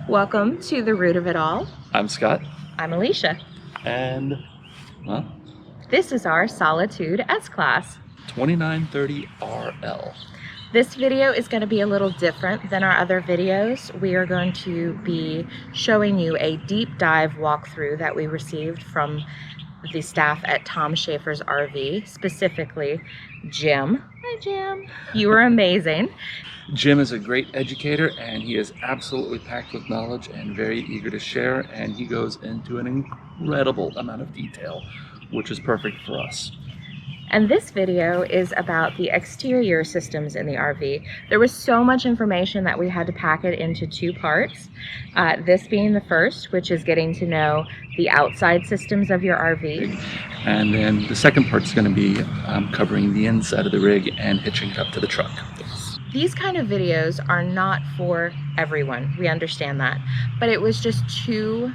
Welcome to the root of it all. I'm Scott. I'm Alicia. And, well, this is our Solitude S-Class. 2930RL. This video is going to be a little different than our other videos. We are going to be showing you a deep dive walkthrough that we received from the staff at Tom Schaeffer's RV, specifically Jim. Hi, Jim. You were amazing. Jim is a great educator, and he is absolutely packed with knowledge and very eager to share, and he goes into an incredible amount of detail, which is perfect for us. And this video is about the exterior systems in the RV. There was so much information that we had to pack it into two parts. This being the first, which is getting to know the outside systems of your RV. And then the second part is going to be covering the inside of the rig and hitching it up to the truck. These kind of videos are not for everyone. We understand that. But it was just too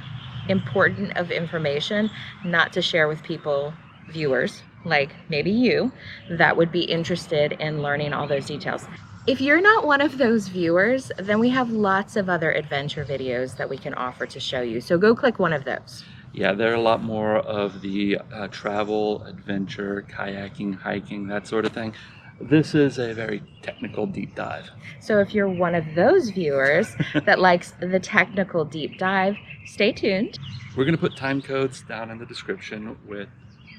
important of information not to share with people, viewers, like maybe you, that would be interested in learning all those details. If you're not one of those viewers, then we have lots of other adventure videos that we can offer to show you. So go click one of those. Yeah, there are a lot more of the travel, adventure, kayaking, hiking, that sort of thing. This is a very technical deep dive. So if you're one of those viewers that likes the technical deep dive, stay tuned. We're going to put time codes down in the description with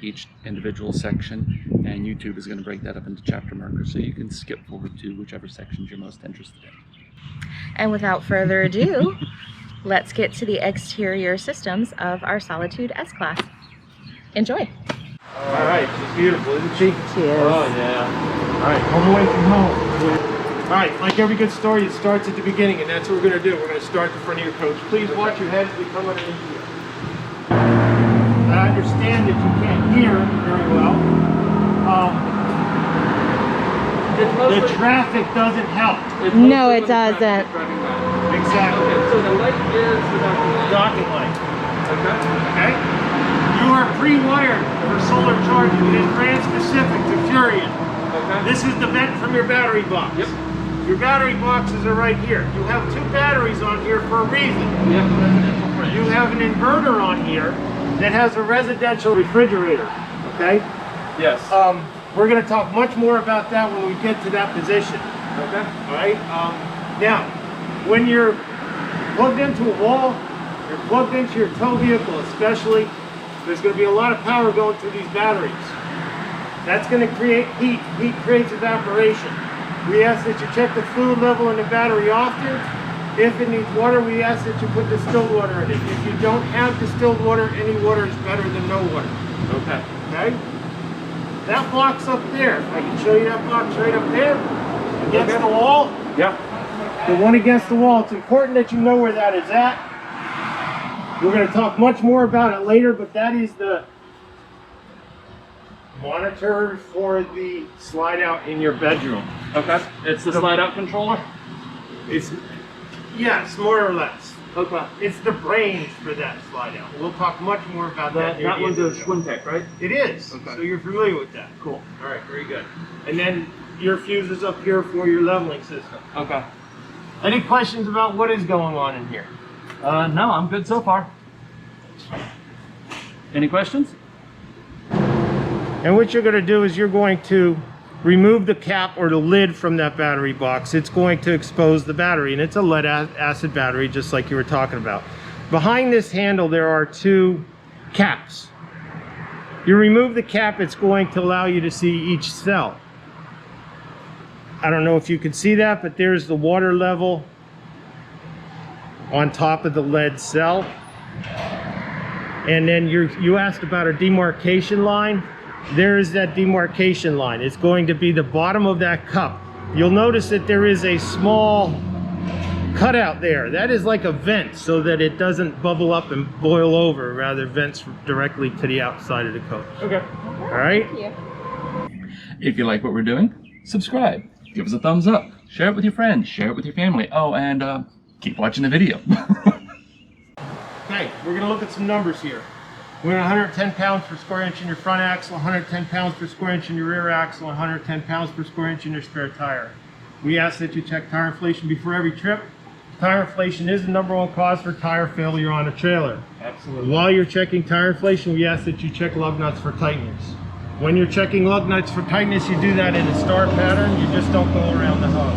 each individual section, and YouTube is going to break that up into chapter markers so you can skip forward to whichever sections you're most interested in. And without further ado, let's get to the exterior systems of our Solitude S-Class. Enjoy. All right, she's beautiful, isn't she? She is. Oh yeah. All right, home away from home. All right, like every good story, it starts at the beginning, and that's what we're going to do. We're going to start in front of your coach. Please watch your head as we come underneath here. I understand that you can't hear very well. The traffic doesn't help. No, it doesn't. Exactly. Okay, so the light is the Docking light. Okay. Okay? You are pre-wired for solar charging. It is brand specific to Furion. Okay. This is the vent from your battery box. Yep. Your battery boxes are right here. You have two batteries on here for a reason. Yep. Residential fridge. You have an inverter on here that has a residential refrigerator. Okay? Yes. We're going to talk much more about that when we get to that position. Okay. All right? Now, when you're plugged into a wall, you're plugged into your tow vehicle especially, there's going to be a lot of power going through these batteries. That's going to create heat. Heat creates evaporation. We ask that you check the fluid level in the battery often. If it needs water, we ask that you put distilled water in it. If you don't have distilled water, any water is better than no water. Okay. Okay? That box up there, I can show you that box right up there, against the wall. Yep. The one against the wall, it's important that you know where that is at. We're going to talk much more about it later, but that is the monitor for the slide out in your bedroom. Okay. It's the slide out controller? It's, yes, more or less. Okay. It's the brains for that slide out. We'll talk much more about that. That one's a Schwintek, right? It is. Okay. So you're familiar with that. Cool. All right, very good. And then your fuse is up here for your leveling system. Okay. Any questions about what is going on in here? No, I'm good so far. Any questions? And what you're going to do is you're going to remove the cap or the lid from that battery box. It's going to expose the battery, and it's a lead acid battery just like you were talking about. Behind this handle there are two caps. You remove the cap, it's going to allow you to see each cell. I don't know if you can see that, but there's the water level on top of the lead cell. And then you asked about a demarcation line. There is that demarcation line. It's going to be the bottom of that cup. You'll notice that there is a small cutout there. That is like a vent so that it doesn't bubble up and boil over, rather vents directly to the outside of the coach. Okay. All right? Thank you. If you like what we're doing, subscribe, give us a thumbs up, share it with your friends, share it with your family. Oh, and keep watching the video. Okay, we're going to look at some numbers here. We're at 110 pounds per square inch in your front axle, 110 pounds per square inch in your rear axle, and 110 pounds per square inch in your spare tire. We ask that you check tire inflation before every trip. tire inflation is the #1 cause for tire failure on a trailer. Absolutely. While you're checking tire inflation, we ask that you check lug nuts for tightness. When you're checking lug nuts for tightness, you do that in a star pattern. You just don't go around the hub.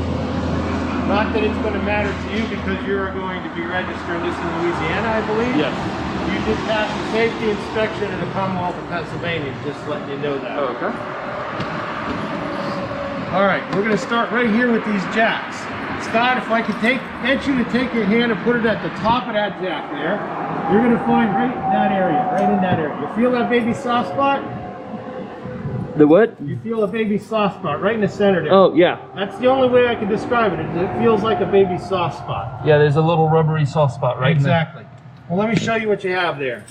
Not that it's going to matter to you because you're going to be registering this in Louisiana, I believe. Yes. You did pass the safety inspection in the Commonwealth of Pennsylvania, just letting you know that. Okay. All right, we're going to start right here with these jacks. Scott, if I could get you to take your hand and put it at the top of that jack there, you're going to find right in that area, You feel that baby soft spot? The what? You feel a baby soft spot right in the center there. Oh, yeah. That's the only way I can describe it. It feels like a baby soft spot. Yeah, there's a little rubbery soft spot right Exactly. Well, let me show you what you have there.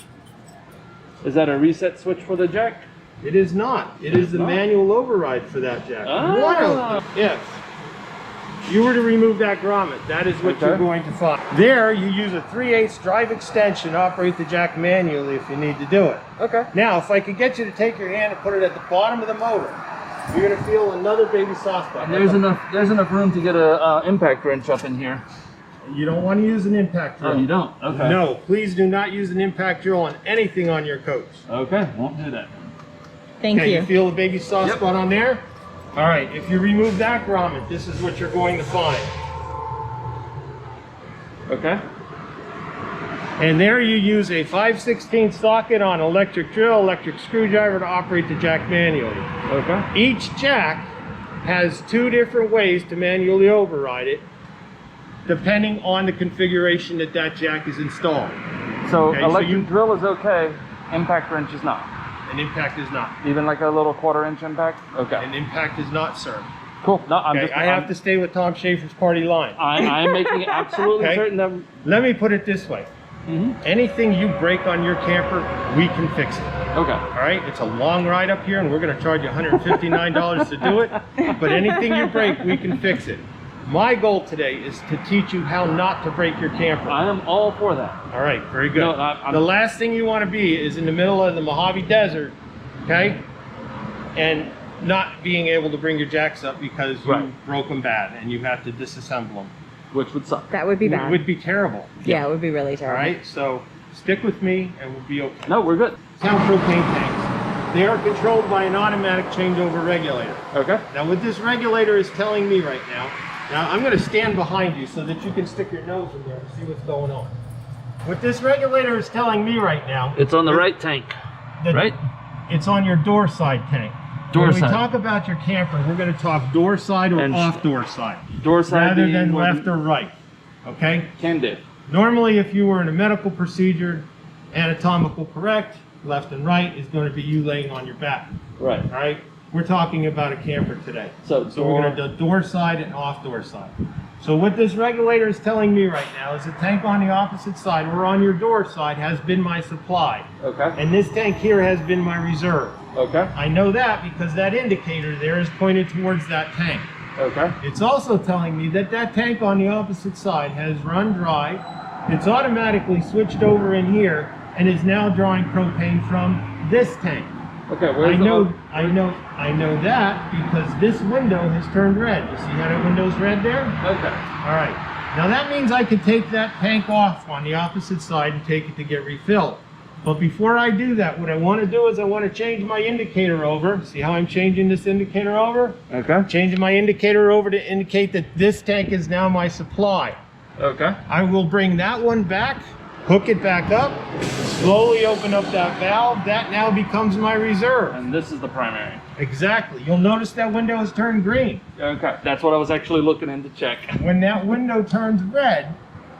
Is that a reset switch for the jack? It is not. It is the manual override for that jack. Ah. One of them. If you were to remove that grommet, that is what you're going to find. There, you use a 3/8 drive extension to operate the jack manually if you need to do it. Okay. Now, if I could get you to take your hand and put it at the bottom of the motor, you're going to feel another baby soft spot. And there's enough room to get a impact wrench up in here. You don't want to use an impact drill. Oh, you don't? Okay. No, please do not use an impact drill on anything on your coach. Okay, won't do that. Thank Okay, you. you feel the baby soft spot on there? All right, if you remove that grommet, this is what you're going to find. Okay. And there you use a 5/16 socket on electric drill, electric screwdriver to operate the jack manually. Okay. Each jack has 2 different ways to manually override it, depending on the configuration that that jack is installed. So Okay, so electric you- drill is okay, impact wrench is not. An impact is not. Even like a little 1/4" impact? Okay. An impact is not, sir. Cool. No, I'm Okay, just I have to stay with Tom Schaeffer's party line. I am making it absolutely Okay. certain that Let me put it this way. Anything you break on your camper, we can fix it. okay. All right, it's a long ride up here and we're going to charge you $159 to do it, but anything you break, we can fix it. My goal today is to teach you how not to break your camper. I am all for that. All right, very good. No, I'm- The last thing you want to be is in the middle of the Mojave Desert, okay, and not being able to bring your jacks up because you Right. broke them bad and you have to disassemble them. Which would suck. That would be It bad. would be terrible. Yeah, it would be really All terrible. right, so stick with me and we'll be okay. No, we're good. Town propane tanks. They are controlled by an automatic changeover regulator. Okay. Now what this regulator is telling me right now I'm going to stand behind you so that you can stick your nose in there and see what's going on. What this regulator is telling me right now, It's on the right tank, right? it's on your door side tank. Door when side. we talk about your camper, we're going to talk door side or And off door side, Door side rather being than where left or right. Okay? Can do. Normally, if you were in a medical procedure, anatomical correct, left and right is going to be you laying on your back. Right. All right? We're talking about a camper today. So we're going to do door side and off door side. So what this regulator is telling me right now is the tank on the opposite side or on your door side has been my supply. Okay. And this tank here has been my reserve. Okay. I know that because that indicator there is pointed towards that tank. Okay. It's also telling me that that tank on the opposite side has run dry. It's automatically switched over in here and is now drawing propane from this tank. Okay. I know that because this window has turned red. You see how the window's red there? Okay. All right. Now that means I can take that tank off on the opposite side and take it to get refilled. But before I do that, what I want to do is I want to change my indicator over. See how I'm changing this indicator over? Okay. Changing my indicator over to indicate that this tank is now my supply. Okay. I will bring that one back, hook it back up, slowly open up that valve. That now becomes my reserve. And this is the primary. Exactly. You'll notice that window has turned green. Okay. That's what I was actually looking in to check. When that window turns red,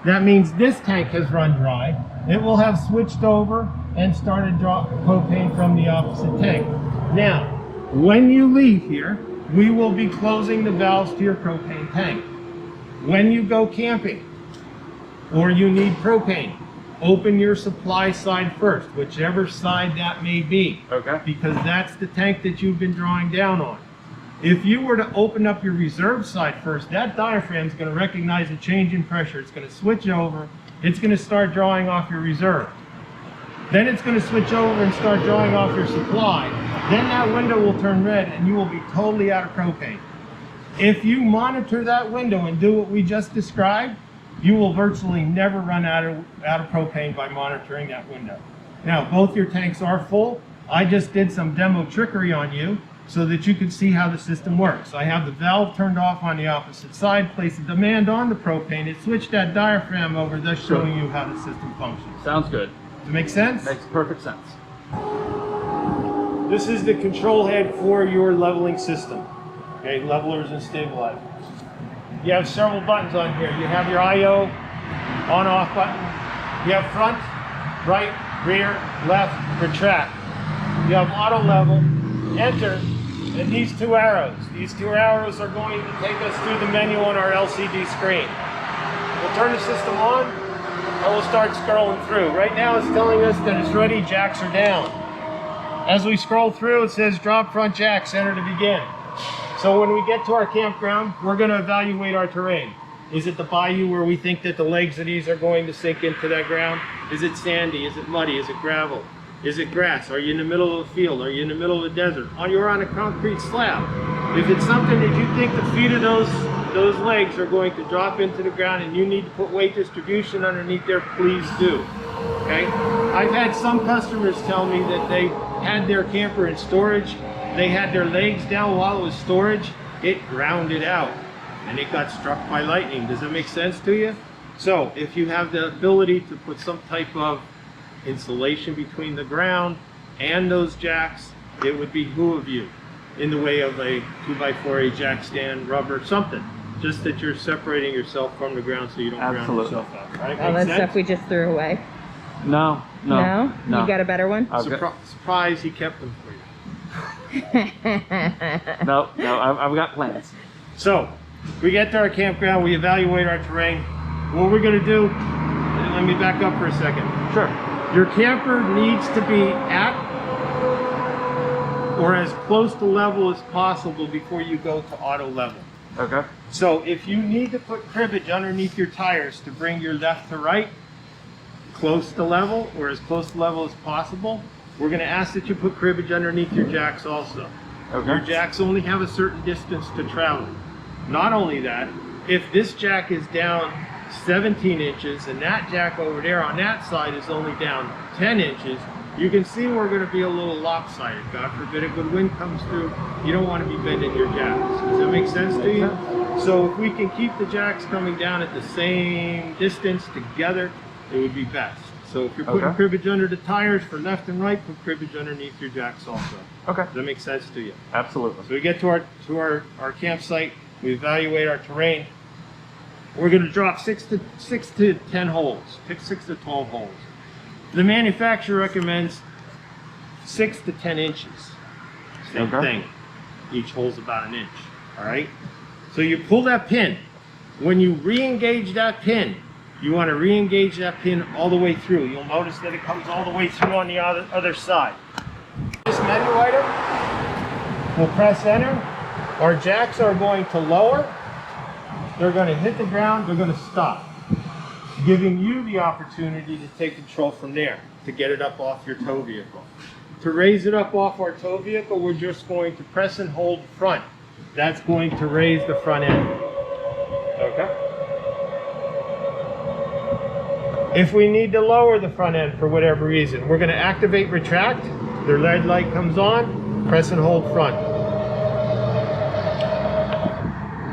that means this tank has run dry. It will have switched over and started drawing propane from the opposite tank. Now, when you leave here, we will be closing the valves to your propane tank. When you go camping or you need propane, open your supply side first, whichever side that may be. Okay. Because that's the tank that you've been drawing down on. If you were to open up your reserve side first, that diaphragm is going to recognize a change in pressure. It's going to switch over. It's going to start drawing off your reserve. Then it's going to switch over and start drawing off your supply. Then that window will turn red and you will be totally out of propane. If you monitor that window and do what we just described, you will virtually never run out of propane by monitoring that window. Now, both your tanks are full. I just did some demo trickery on you so that you can see how the system works. I have the valve turned off on the opposite side, place a demand on the propane, it switched that diaphragm over, thus showing you how the system functions. Sounds good. Does it make sense? Makes perfect sense. This is the control head for your leveling system. Okay, levelers and stabilizers. You have several buttons on here. You have your I/O on-off button. You have front, right, rear, left, retract. You have auto level, enter, and these two arrows. These two arrows are going to take us through the menu on our LCD screen. We'll turn the system on and we'll start scrolling through. Right now it's telling us that it's ready, jacks are down. As we scroll through, it says drop front jack, center to begin. So when we get to our campground, we're going to evaluate our terrain. Is it the bayou where we think that the legs of these are going to sink into that ground? Is it sandy? Is it muddy? Is it gravel? Is it grass? Are you in the middle of a field? Are you in the middle of a desert? Are you on a concrete slab? If it's something that you think the feet of those legs are going to drop into the ground and you need to put weight distribution underneath there, please do. Okay? I've had some customers tell me that they had their camper in storage. They had their legs down while it was storage. It grounded out and it got struck by lightning. Does that make sense to you? So if you have the ability to put some type of insulation between the ground and those jacks, it would behoove you in the way of a 2x4, a jack stand, rubber, something. Just that you're separating yourself from the ground so you don't ground yourself out. Right? All that stuff we just threw away. No. No? You got a better one? Surprise, he kept them for you. No, I've got plans. So, we get to our campground, we evaluate our terrain. What we're going to do, let me back up for a second. Sure. Your camper needs to be at or as close to level as possible before you go to auto level. Okay. So if you need to put cribbage underneath your tires to bring your left to right close to level or as close to level as possible, we're going to ask that you put cribbage underneath your jacks also. Okay. Your jacks only have a certain distance to travel. Not only that, if this jack is down 17 inches and that jack over there on that side is only down 10 inches, you can see we're going to be a little lopsided. God forbid a good wind comes through, you don't want to be bending your jacks. Does that make sense to you? So if we can keep the jacks coming down at the same distance together, it would be best. So if you're putting cribbage under the tires for left and right, put cribbage underneath your jacks also. Okay. Does that make sense to you? Absolutely. So we get to our campsite, we evaluate our terrain. We're going to drop 6 to 10 holes, pick 6 to 12 holes. The manufacturer recommends 6 to 10 inches. Same thing. Each hole's about an inch. All right. So you pull that pin. When you re-engage that pin, you want to re-engage that pin all the way through. You'll notice that it comes all the way through on the other side. This menu item, we'll press enter. Our jacks are going to lower. They're going to hit the ground. They're going to stop, giving you the opportunity to take control from there to get it up off your tow vehicle. To raise it up off our tow vehicle, we're just going to press and hold front. That's going to raise the front end. Okay. If we need to lower the front end for whatever reason, we're going to activate retract. The red light comes on, press and hold front.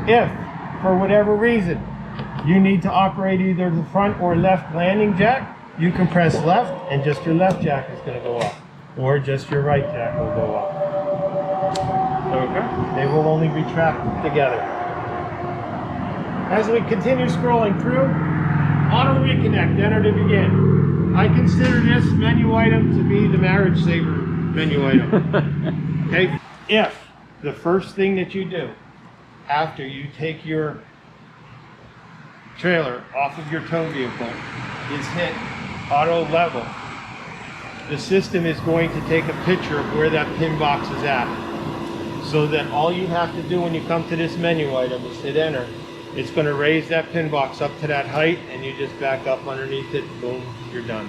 If, for whatever reason, you need to operate either the front or left landing jack, you can press left and just your left jack is going to go up. Or just your right jack will go up. Okay. They will only retract together. As we continue scrolling through, auto reconnect, enter to begin. I consider this menu item to be the marriage saver menu item. Okay. If the first thing that you do after you take your trailer off of your tow vehicle is hit auto level, the system is going to take a picture of where that pin box is at, so that all you have to do when you come to this menu item is hit enter. It's going to raise that pin box up to that height and you just back up underneath it, boom, you're done.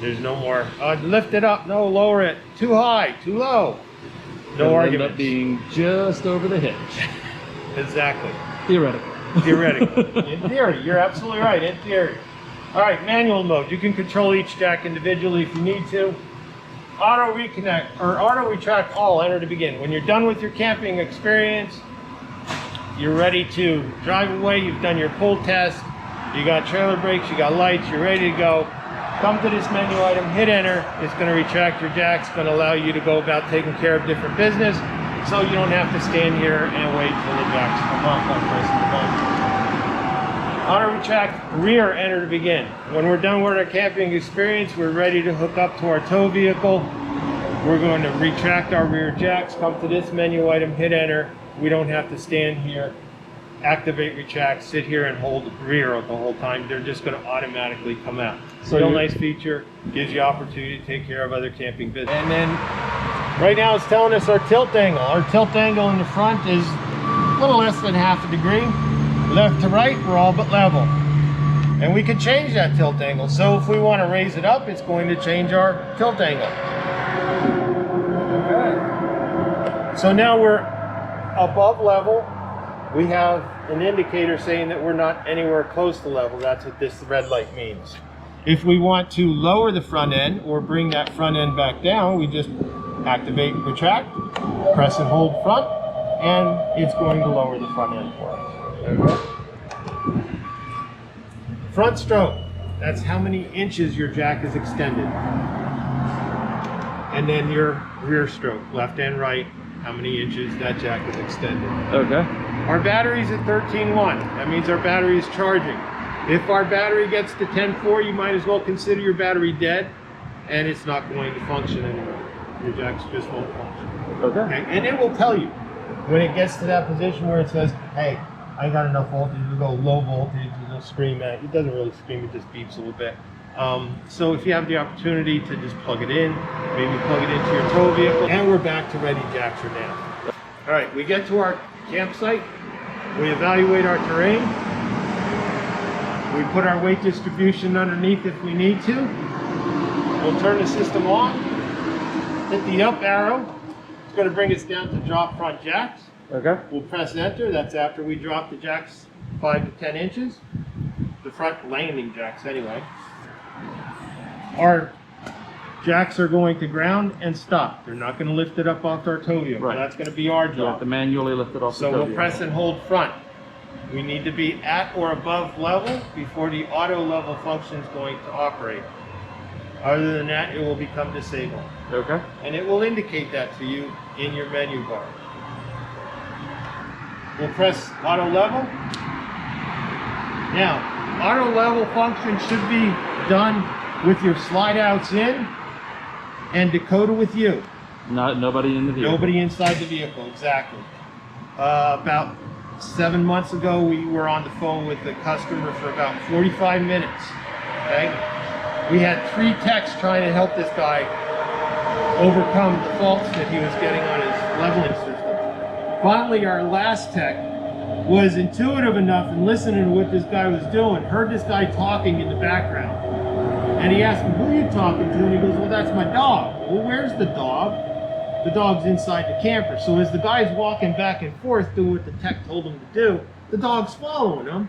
There's no more lift it up, no, lower it, too high, too low, no argument. End up being just over the hitch. Exactly. Theoretically. Theoretically. In theory, you're absolutely right, in theory. All right, manual mode. You can control each jack individually if you need to. Auto reconnect or auto retract all, enter to begin. When you're done with your camping experience, you're ready to drive away, you've done your pull test, you got trailer brakes, you got lights, you're ready to go. Come to this menu item, hit enter, it's going to retract your jacks, going to allow you to go about taking care of different business, so you don't have to stand here and wait till the jacks come up by pressing the button. Auto retract, rear, enter to begin. When we're done with our camping experience, we're ready to hook up to our tow vehicle. We're going to retract our rear jacks, come to this menu item, hit enter. We don't have to stand here, activate retract, sit here and hold rear the whole time. They're just going to automatically come out. So real nice feature, gives you opportunity to take care of other camping business. And then right now it's telling us our tilt angle. Our tilt angle in the front is a little less than half a degree. Left to right, we're all but level. And we can change that tilt angle. So if we want to raise it up, it's going to change our tilt angle. Okay. So now we're above level. We have an indicator saying that we're not anywhere close to level. That's what this red light means. If we want to lower the front end or bring that front end back down, we just activate retract, press and hold front, and it's going to lower the front end for us. Okay. Front stroke, that's how many inches your jack is extended. And then your rear stroke, left and right, how many inches that jack is extended. Okay. Our battery's at 13.1. That means our battery is charging. If our battery gets to 10.4, you might as well consider your battery dead, and it's not going to function anymore. Your jacks just won't function. Okay. And it will tell you when it gets to that position where it says, hey, I got enough voltage, it'll go low voltage, it'll scream at you. It doesn't really scream, it just beeps a little bit. So if you have the opportunity to just plug it in, maybe plug it into your tow vehicle, and we're back to ready, jacks are down. All right, we get to our campsite, we evaluate our terrain, we put our weight distribution underneath if we need to, we'll turn the system on, hit the up arrow, it's going to bring us down to drop front jacks. Okay. We'll press enter, that's after we drop the jacks 5 to 10 inches, the front landing jacks anyway. Our jacks are going to ground and stop. They're not going to lift it up off our tow vehicle. Right. That's going to be our You have job. to manually lift it off the So tow we'll vehicle. press and hold front. We need to be at or above level before the auto level function is going to operate. Other than that, it will become disabled. Okay. And it will indicate that to you in your menu bar. We'll press auto level. Now, auto level function should be done with your slide outs in and Dakota with you. Nobody in the vehicle. Nobody inside the vehicle, exactly. About 7 months ago, we were on the phone with the customer for about 45 minutes. Okay? We had 3 techs trying to help this guy overcome the faults that he was getting on his leveling system. Finally, our last tech was intuitive enough and listening to what this guy was doing, heard this guy talking in the background. And he asked him, who are you talking to? And he goes, well, that's my dog. Well, where's the dog? The dog's inside the camper. So as the guy's walking back and forth doing what the tech told him to do, the dog's following him,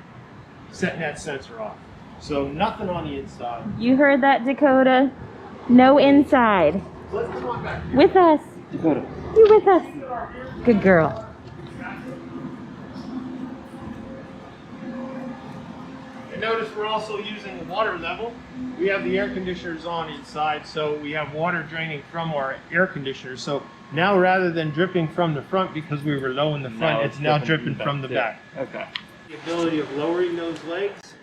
setting that sensor off. So nothing on the inside. You heard that, Dakota? No inside. Let's come on back here. With us. Dakota. You with us. Good girl. And notice we're also using the water level. We have the air conditioners on inside, so we have water draining from our air conditioners. So now rather than dripping from the front because we were low in the front, it's now dripping from the back. Okay. The ability of lowering those legs,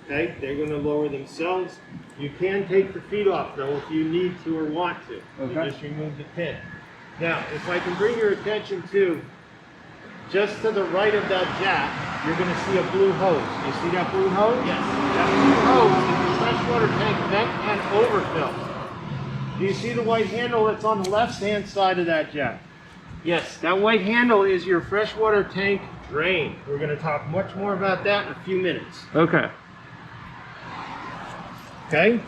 okay, they're going to lower themselves. You can take the feet off though if you need to or want to. Okay. You just remove the pin. Now, if I can bring your attention to just to the right of that jack, you're going to see a blue hose. You see that blue hose? Yes. That blue hose is the freshwater tank vent and overfill. Do you see the white handle that's on the left-hand side of that jack? Yes, that white handle is your freshwater tank drain. We're going to talk much more about that in a few minutes. Okay. Okay?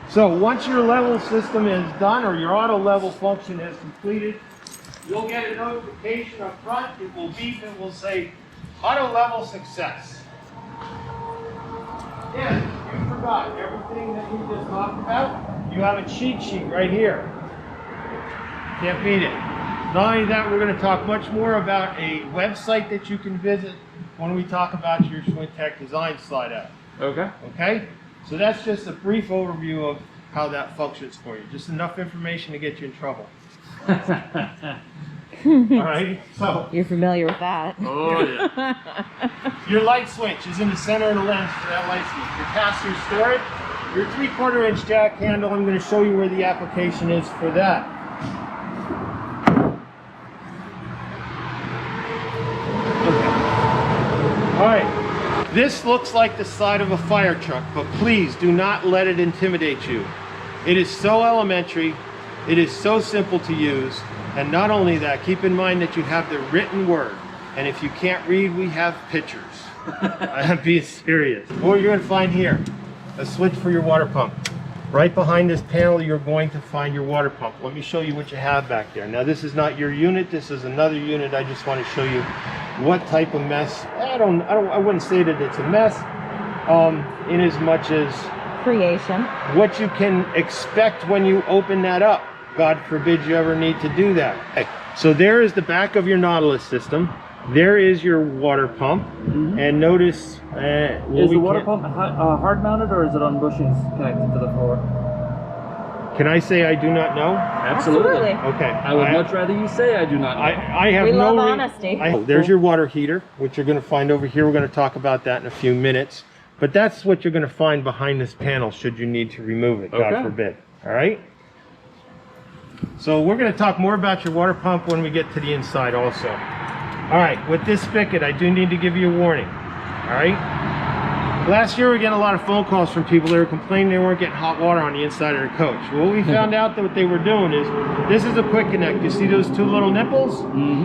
So once your level system is done or your auto level function has completed, you'll get a notification up front. It will beep. It will say Auto level success. And you forgot everything that you just talked about. You have a cheat sheet right here. Can't beat it. Not only that, we're going to talk much more about a website that you can visit when we talk about your Schwintek design slide out. Okay. Okay? So that's just a brief overview of how that functions for you. Just enough information to get you in trouble. Alright, so You're familiar with that. Oh yeah. your light switch is in the center of the lens for that light switch. Your pass-through storage, your 3/4 inch jack handle, I'm going to show you where the application is for that. Okay. Alright, this looks like the side of a fire truck, but please do not let it intimidate you. It is so elementary, it is so simple to use. And not only that, keep in mind that you have the written word. And if you can't read, we have pictures. I'm being serious. What you're going to find here, a switch for your water pump. Right behind this panel, you're going to find your water pump. Let me show you what you have back there. Now, this is not your unit. This is another unit. I just want to show you what type of mess. I wouldn't say that it's a mess, in as much as Creation. what you can expect when you open that up. God forbid you ever need to do that. Okay. So there is the back of your Nautilus system. There is your water pump. And notice... is the water pump hard mounted or is it on bushings connected to the floor? Can I say I do not know? Absolutely. Okay. I would much rather you say I do not know. I have We no love honesty. There's your water heater, which you're going to find over here. We're going to talk about that in a few minutes. But that's what you're going to find behind this panel should you need to remove it, God forbid. All right? So we're going to talk more about your water pump when we get to the inside also. All right, with this spigot, I do need to give you a warning. All right? Last year we were getting a lot of phone calls from people that were complaining they weren't getting hot water on the inside of their coach. Well, we found out that what they were doing is, this is a quick connect. You see those two little nipples?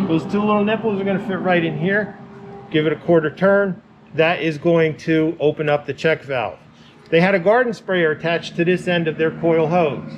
Those two little nipples are going to fit right in here. Give it a 1/4 turn. That is going to open up the check valve. They had a garden sprayer attached to this end of their coil hose.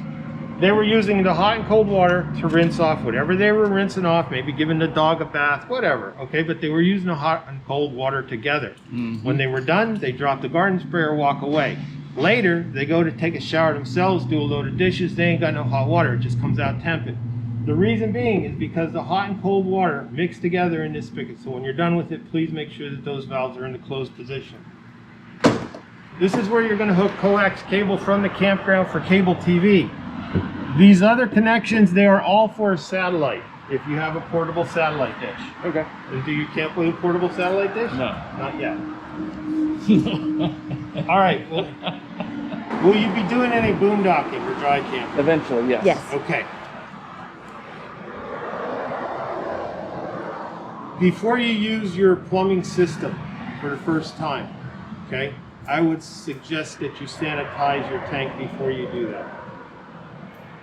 They were using the hot and cold water to rinse off whatever they were rinsing off, maybe giving the dog a bath, whatever, okay? But they were using the hot and cold water together. When they were done, they dropped the garden sprayer, walk away. Later, they go to take a shower themselves, do a load of dishes, they ain't got no hot water, it just comes out tepid. The reason being is because the hot and cold water mix together in this spigot. So when you're done with it, please make sure that those valves are in the closed position. This is where you're going to hook coax cable from the campground for cable TV. These other connections, they are all for a satellite, if you have a portable satellite dish. Okay. And do you camp with a portable satellite dish? No. Not yet. All right. Well, will you be doing any boondocking or dry camping? Eventually, yes. Yes. Okay. Before you use your plumbing system for the first time, okay, I would suggest that you sanitize your tank before you do that.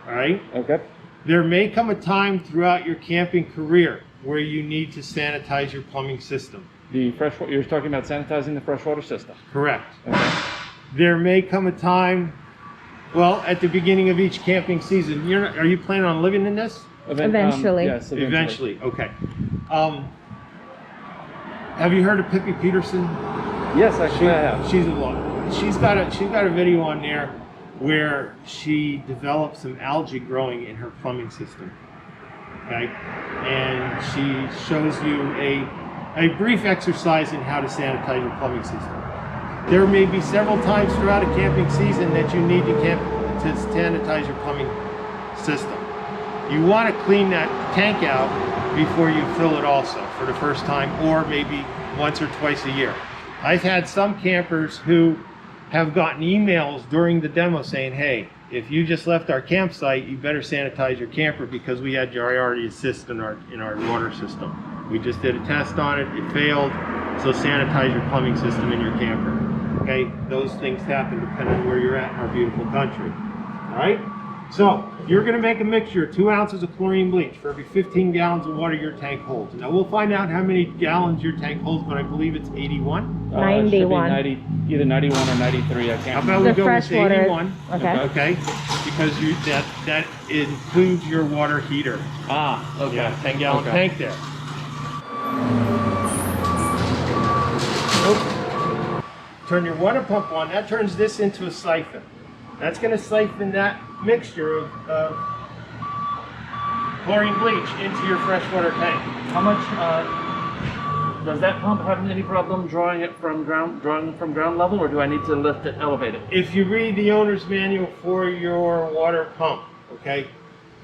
All right? Okay. There may come a time throughout your camping career where you need to sanitize your plumbing system. The freshwater, you're talking about sanitizing the freshwater system. Correct. Okay. There may come a time, well, at the beginning of each camping season. Are you planning on living in this? Eventually. Yes, Eventually. Okay. Have you heard of Pippi Peterson? Yes, actually I have. She's got a video on there where she developed some algae growing in her plumbing system. Okay, and she shows you a brief exercise in how to sanitize your plumbing system. There may be several times throughout a camping season that you need to sanitize your plumbing system. You want to clean that tank out before you fill it also for the first time, or maybe once or twice a year. I've had some campers who have gotten emails during the demo saying, hey, if you just left our campsite, you better sanitize your camper because we had priority assist in our water system. We just did a test on it, it failed, so sanitize your plumbing system in your camper. Okay, those things happen depending on where you're at in our beautiful country. All right, so you're going to make a mixture of 2 ounces of chlorine bleach for every 15 gallons of water your tank holds. Now we'll find out how many gallons your tank holds, but I believe it's 81. 91. 90, either 91 or 93. I How can't about remember. we go with freshwater. 81? Okay. Okay, because that includes your water heater. Ah, okay. Yeah, 10-gallon Okay. tank there. Turn your water pump on. That turns this into a siphon. That's going to siphon that mixture of chlorine bleach into your freshwater tank. How much does that pump have any problem drawing it from ground level, or do I need to lift it, elevate it? If you read the owner's manual for your water pump, okay,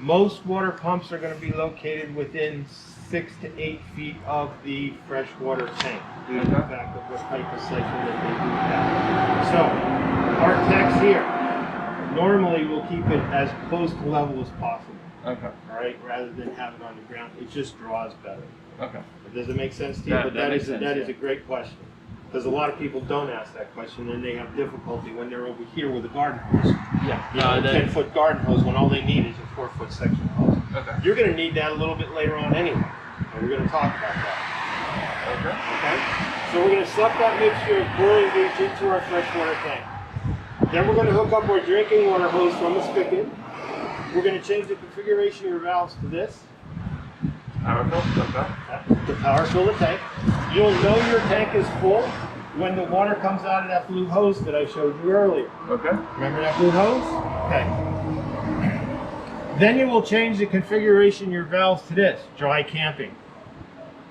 most water pumps are going to be located within 6 to 8 feet of the freshwater tank, due to the fact of what type of siphon that they do have. So, our techs here normally will keep it as close to level as possible. Okay. All right, rather than have it on the ground, it just draws better. Okay. Does it make sense to you? But that is a great question, because a lot of people don't ask that question, and they have difficulty when they're over here with a garden hose. Yeah. You know, a 10-foot garden hose when all they need is a 4-foot section hose. Okay. You're going to need that a little bit later on anyway, and we're going to talk about that. Okay. Okay. So we're going to suck that mixture of chlorine bleach into our freshwater tank. Then we're going to hook up our drinking water hose from the spigot. We're going to change the configuration of your valves to this. Power fill? Okay. To power fill the tank. You'll know your tank is full when the water comes out of that blue hose that I showed you earlier. Okay. Remember that blue hose? Okay. Then you will change the configuration of your valves to this, dry camping.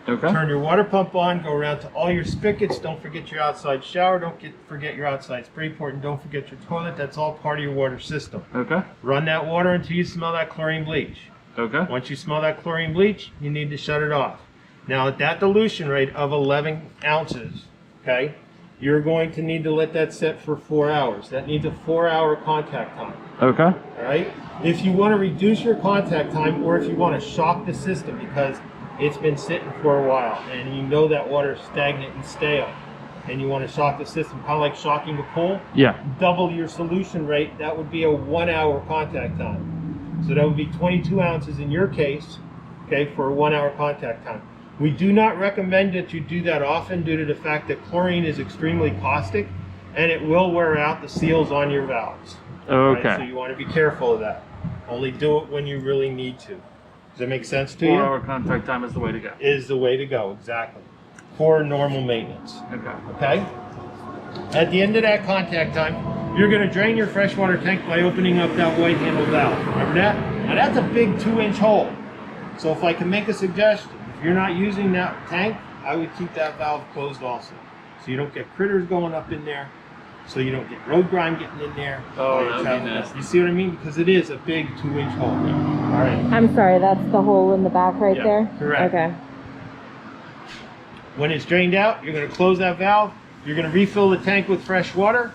Okay. Turn your water pump on, go around to all your spigots. Don't forget your outside shower. Forget your outside spray port, and don't forget your toilet. That's all part of your water system. Okay. Run that water until you smell that chlorine bleach. Okay. Once you smell that chlorine bleach, you need to shut it off. Now at that dilution rate of 11 ounces, okay, you're going to need to let that set for 4 hours. That needs a 4-hour contact time. Okay. All right. If you want to reduce your contact time, or if you want to shock the system because it's been sitting for a while and you know that water is stagnant and stale, and you want to shock the system, kind of like shocking a pool. Yeah. Double your solution rate. That would be a 1-hour contact time. So that would be 22 ounces in your case, okay, for a 1-hour contact time. We do not recommend that you do that often due to the fact that chlorine is extremely caustic and it will wear out the seals on your valves. Okay. Right? So you want to be careful of that. Only do it when you really need to. Does that make sense to you? 4-hour contact time is the way to go. Is the way to go, exactly. For normal maintenance. Okay. Okay? At the end of that contact time, you're going to drain your freshwater tank by opening up that white handle valve. Remember that? Now that's a big 2-inch hole. So if I can make a suggestion, if you're not using that tank, I would keep that valve closed also. So you don't get critters going up in there. So you don't get road grime getting in there. Oh, that would be nasty. You see what I mean? Because it is a big 2-inch hole. All right. I'm sorry, that's the hole in the back right Yeah, there? correct. Okay. When it's drained out, you're going to close that valve. You're going to refill the tank with fresh water.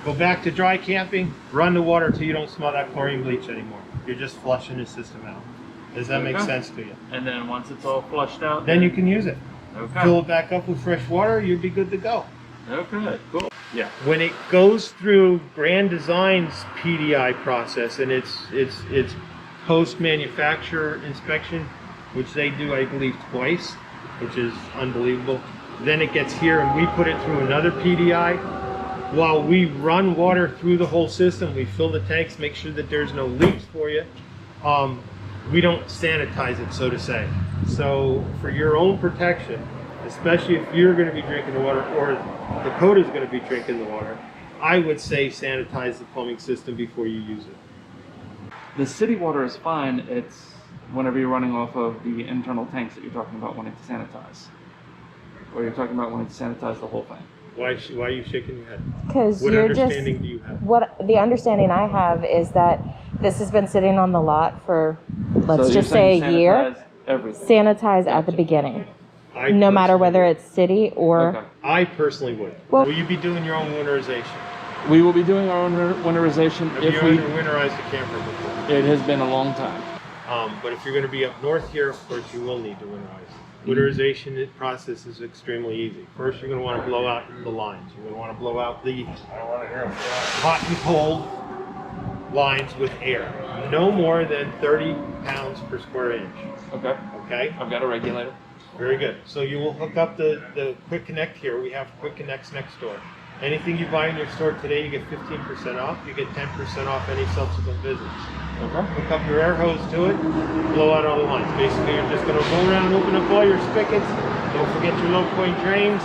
Go back to dry camping. Run the water till you don't smell that chlorine bleach anymore. You're just flushing the system out. Does that make sense to you? And then once it's all flushed out, Then you can use it. okay. Fill it back up with fresh water. You'll be good to go. Okay. Cool. Yeah. When it goes through Grand Design's PDI process and it's post-manufacturer inspection, which they do, I believe, twice, which is unbelievable. Then it gets here and we put it through another PDI. While we run water through the whole system, we fill the tanks, make sure that there's no leaks for you. We don't sanitize it, so to say. So for your own protection, especially if you're going to be drinking the water or Dakota's going to be drinking the water, I would say sanitize the plumbing system before you use it. The city water is fine. It's whenever you're running off of the internal tanks that you're talking about wanting to sanitize. Or you're talking about wanting to sanitize the whole thing. Why are you shaking your head? Because What you're just, understanding do you have? what the understanding I have is that this has been sitting on the lot for, let's So just you're saying say a year. sanitize everything. Sanitize at the beginning, no matter whether it's city or. Okay. I personally would. Well- Will you be doing your own winterization? We will be doing our own winterization Have if you we. ever winterized a camper before? It has been a long time. But if you're going to be up north here, of course, you will need to winterize. Winterization process is extremely easy. First, you're going to want to blow out the lines. You're going to want to blow out the hot and cold lines with air. No more than 30 pounds per square inch. Okay. Okay? I've got a regulator. Very good. So you will hook up the Quick Connect here. We have Quick Connects next door. Anything you buy in your store today, you get 15% off. You get 10% off any subsequent visits. Okay. Hook up your air hose to it, blow out all the lines. Basically, you're just going to go around, open up all your spigots. Don't forget your low point drains.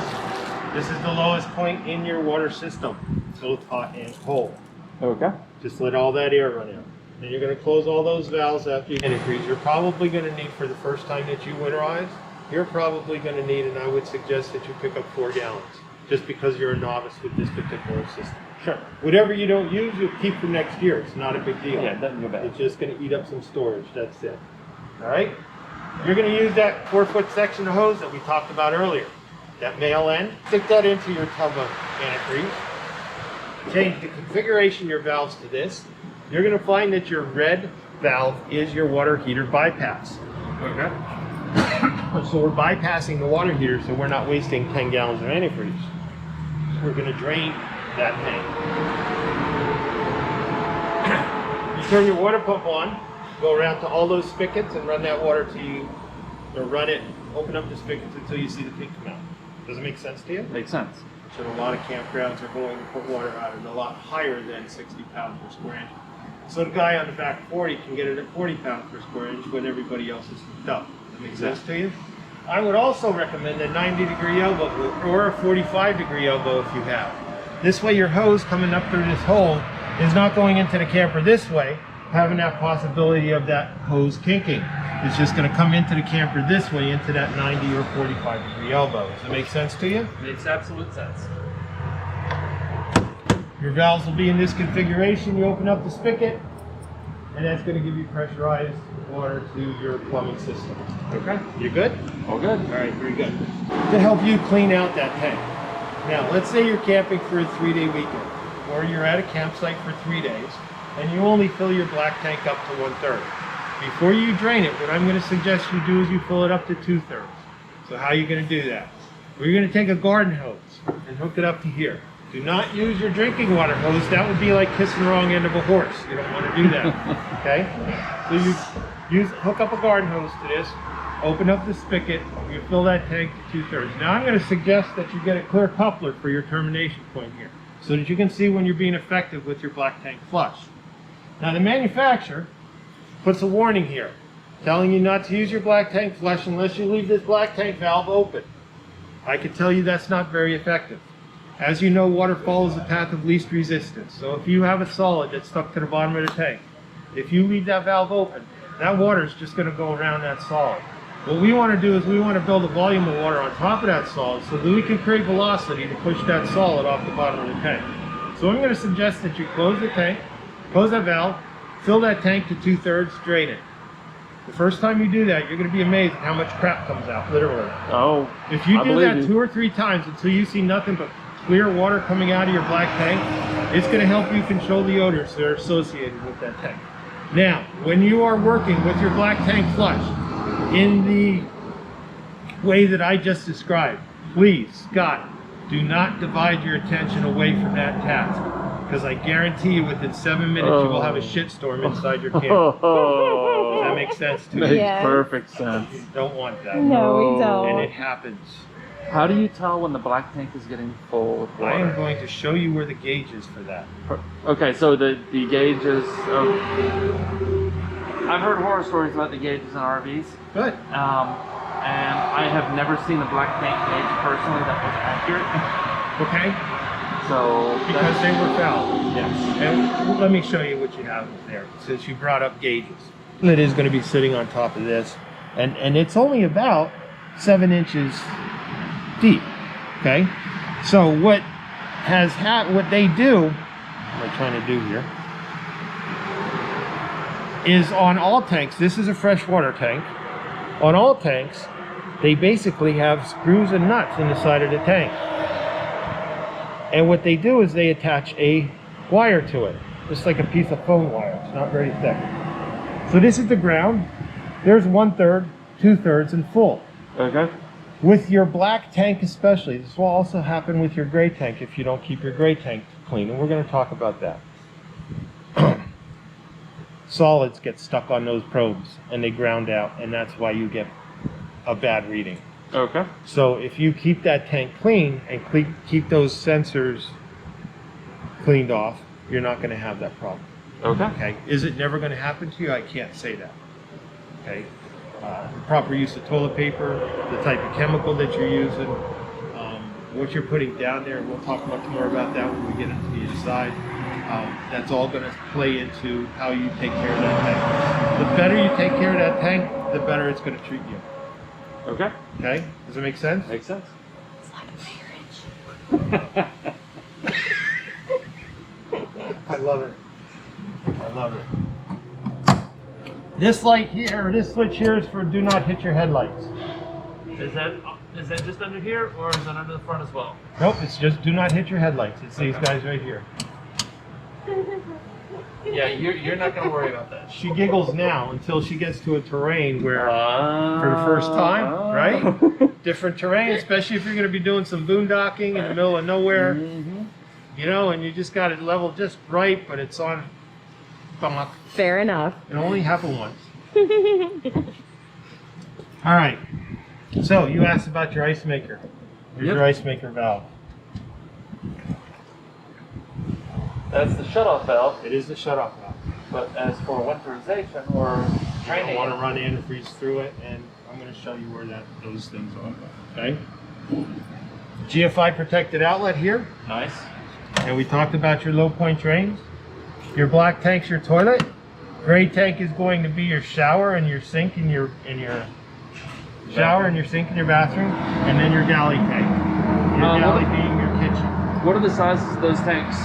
This is the lowest point in your water system, both hot and cold. Okay. Just let all that air run out. Then you're going to close all those valves after you increase. You're probably going to need, for the first time that you winterize, you're probably going to need, and I would suggest that you pick up 4 gallons, just because you're a novice with this particular system. Sure. Whatever you don't use, you'll keep for next year. It's not a big deal. Yeah, it doesn't go bad. It's just going to eat up some storage. That's it. All right? You're going to use that 4-foot section of hose that we talked about earlier. That male end. Stick that into your tub of antifreeze. Change the configuration of your valves to this. You're going to find that your red valve is your water heater bypass. Okay. So we're bypassing the water heater so we're not wasting 10 gallons of antifreeze. We're going to drain that tank. You turn your water pump on, go around to all those spigots and run that water to you, or run it, open up the spigots until you see the pink come out. Does it make sense to you? Makes sense. So a lot of campgrounds are going to put water out at a lot higher than 60 pounds per square inch. So the guy on the back 40 can get it at 40 pounds per square inch when everybody else is hooked up. Does that make sense to you? I would also recommend a 90-degree elbow or a 45-degree elbow if you have. This way your hose coming up through this hole is not going into the camper this way, having that possibility of that hose kinking. It's just going to come into the camper this way, into that 90 or 45-degree elbow. Does that make sense to you? Makes absolute sense. Your valves will be in this configuration. You open up the spigot, and that's going to give you pressurized water to your plumbing system. Okay? You good? All good. All right, very good. To help you clean out that tank. Now, let's say you're camping for a 3-day weekend, or you're at a campsite for 3 days, and you only fill your black tank up to 1/3. Before you drain it, what I'm going to suggest you do is you fill it up to 2/3. So how are you going to do that? Well, you're going to take a garden hose and hook it up to here. Do not use your drinking water hose. That would be like kissing the wrong end of a horse. You don't want to do that. Okay? So you hook up a garden hose to this, open up the spigot, you fill that tank to 2/3. Now I'm going to suggest that you get a clear coupler for your termination point here, so that you can see when you're being effective with your black tank flush. Now the manufacturer puts a warning here, telling you not to use your black tank flush unless you leave this black tank valve open. I can tell you that's not very effective. As you know, water follows the path of least resistance. So if you have a solid that's stuck to the bottom of the tank, if you leave that valve open, that water is just going to go around that solid. What we want to do is we want to build a volume of water on top of that solid so that we can create velocity to push that solid off the bottom of the tank. So I'm going to suggest that you close the tank, close that valve, fill that tank to 2/3, drain it. The first time you do that, you're going to be amazed at how much crap comes out, literally. Oh, If you I do believe that you. 2 or 3 times until you see nothing but clear water coming out of your black tank, it's going to help you control the odors that are associated with that tank. Now, when you are working with your black tank flush in the way that I just described, please, Scott, do not divide your attention away from that task, because I guarantee you within 7 minutes you will have a shitstorm inside your camper. Does that make sense to Makes you? Yeah. perfect sense. You don't want that. No, we And it don't. happens. How do you tell when the black tank is getting full with water? I am going to show you where the gauge is for that. Okay, so the gauges. I've heard horror stories about the gauges in RVs, Good. and I have never seen a black tank gauge personally that was accurate. Okay? So Because they were fouled. yes. And let me show you what you have there, since you brought up gauges. It is going to be sitting on top of this, and it's only about 7 inches deep. Okay? So what they do, what am I trying to do here, is on all tanks, this is a freshwater tank, on all tanks, they basically have screws and nuts in the side of the tank. And what they do is they attach a wire to it, just like a piece of phone wire. It's not very thick. So this is the ground. There's 1/3, 2/3, and full. Okay. With your black tank especially, this will also happen with your gray tank if you don't keep your gray tank clean, and we're going to talk about that. Solids get stuck on those probes and they ground out, and that's why you get a bad reading. Okay. So if you keep that tank clean and keep those sensors cleaned off, you're not going to have that problem. Okay. Okay. Is it never going to happen to you? I can't say that. Okay. The proper use of toilet paper, the type of chemical that you're using, what you're putting down there, and we'll talk much more about that when we get into the inside. That's all going to play into how you take care of that tank. The better you take care of that tank, the better it's going to treat you. Okay. Okay? Does it make sense? Makes sense. It's like marriage. I love it. I love it. This light here, or this switch here, is for do not hit your headlights. Is that just under here, or is that under the front as well? Nope, it's just do not hit your headlights. It's these guys right here. Yeah, you're not going to worry about that. She giggles now until she gets to a terrain where, for the first time, right? Different terrain, especially if you're going to be doing some boondocking in the middle of nowhere, you know, and you just got it leveled just right, but it's on. Fair enough. It only happened once. All right. So you asked about your ice maker. Here's your ice maker valve. That's the shutoff valve. It is the shutoff valve. But as for winterization or You training, don't want to run antifreeze through it, and I'm going to show you where those things are. Okay. GFI protected outlet here, nice. and we talked about your low point drains. Your black tank's your toilet. Gray tank is going to be your shower and your sink in your shower and your sink in your bathroom, and then your galley tank. Your galley being your kitchen. What are the sizes of those tanks?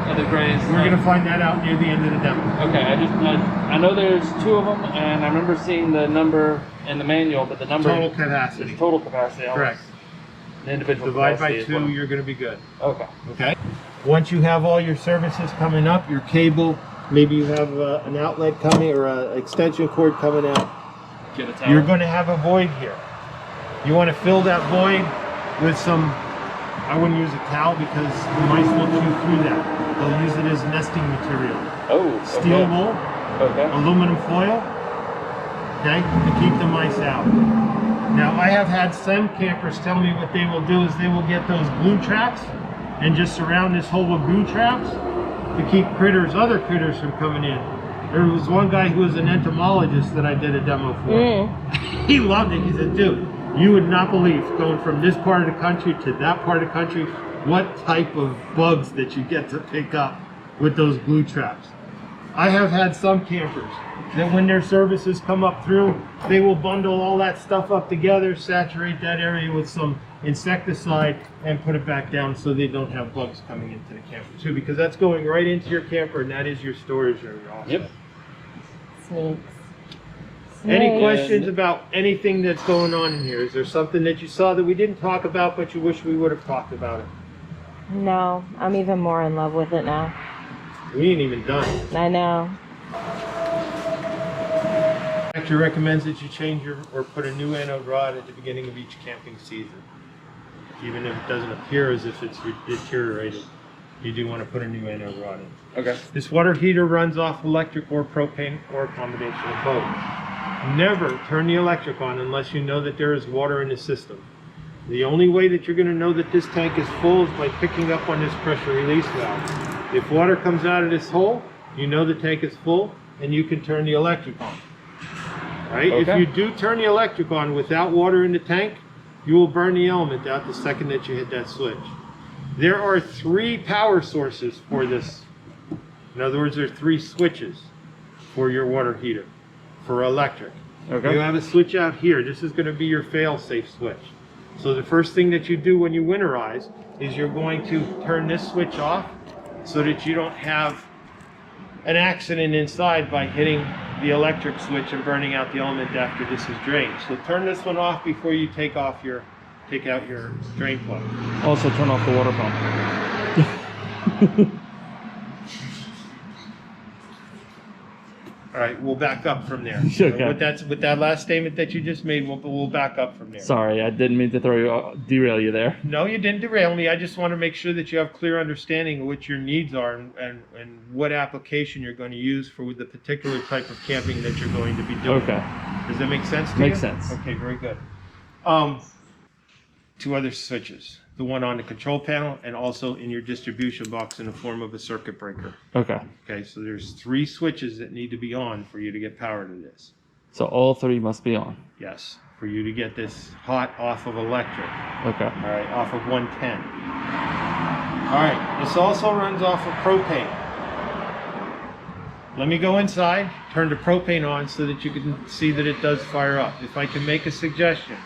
Of the grays? We're going to find that out near the end of the demo. Okay, I know there's 2 of them, and I remember seeing the number in the manual, but the number Total capacity. is total capacity. Correct. The individual Divide by capacity 2, as well. you're going to be good. Okay. Okay. Once you have all your services coming up, your cable, maybe you have an outlet coming or an extension cord coming out, Get a towel. you're going to have a void here. You want to fill that void with some, I wouldn't use a towel because the mice will chew through that. They'll use it as nesting material. Oh, Steel wool, Okay. aluminum foil, okay, to keep the mice out. Now, I have had some campers tell me what they will do is they will get those glue traps and just surround this hole with glue traps to keep other critters from coming in. There was one guy who was an entomologist that I did a demo for. He loved it. He said, dude, you would not believe going from this part of the country to that part of the country what type of bugs that you get to pick up with those glue traps. I have had some campers that when their services come up through, they will bundle all that stuff up together, saturate that area with some insecticide, and put it back down so they don't have bugs coming into the camper too, because that's going right into your camper and that is your storage area also. Yep. Snakes. Any questions about anything that's going on in here? Is there something that you saw that we didn't talk about but you wish we would have talked about it? No, I'm even more in love with it now. We ain't even done. I know. Manufacturer recommends that you change or put a new anode rod at the beginning of each camping season. Even if it doesn't appear as if it's deteriorated, you do want to put a new anode rod in. Okay. This water heater runs off electric or propane or a combination of both. Never turn the electric on unless you know that there is water in the system. The only way that you're going to know that this tank is full is by picking up on this pressure release valve. If water comes out of this hole, you know the tank is full and you can turn the electric on. Right? Okay. If you do turn the electric on without water in the tank, you will burn the element out the second that you hit that switch. There are 3 power sources for this. In other words, there are 3 switches for your water heater for electric. Okay. You have a switch out here. This is going to be your fail-safe switch. So the first thing that you do when you winterize is you're going to turn this switch off so that you don't have an accident inside by hitting the electric switch and burning out the element after this is drained. So turn this one off before you take out your drain plug. Also turn off the water pump. All right, we'll back up from there. Okay. With that last statement that you just made, we'll back up from there. Sorry, I didn't mean to derail you there. No, you didn't derail me. I just want to make sure that you have clear understanding of what your needs are and what application you're going to use for the particular type of camping that you're going to be doing. Okay. Does that make sense to you? Makes sense. Okay, very good. 2 other switches. The one on the control panel and also in your distribution box in the form of a circuit breaker. Okay. Okay, so there's 3 switches that need to be on for you to get power to this. So all 3 must be on. Yes. for you to get this hot off of electric. Okay. All right, off of 110. All right, this also runs off of propane. Let me go inside, turn the propane on so that you can see that it does fire up. If I can make a suggestion,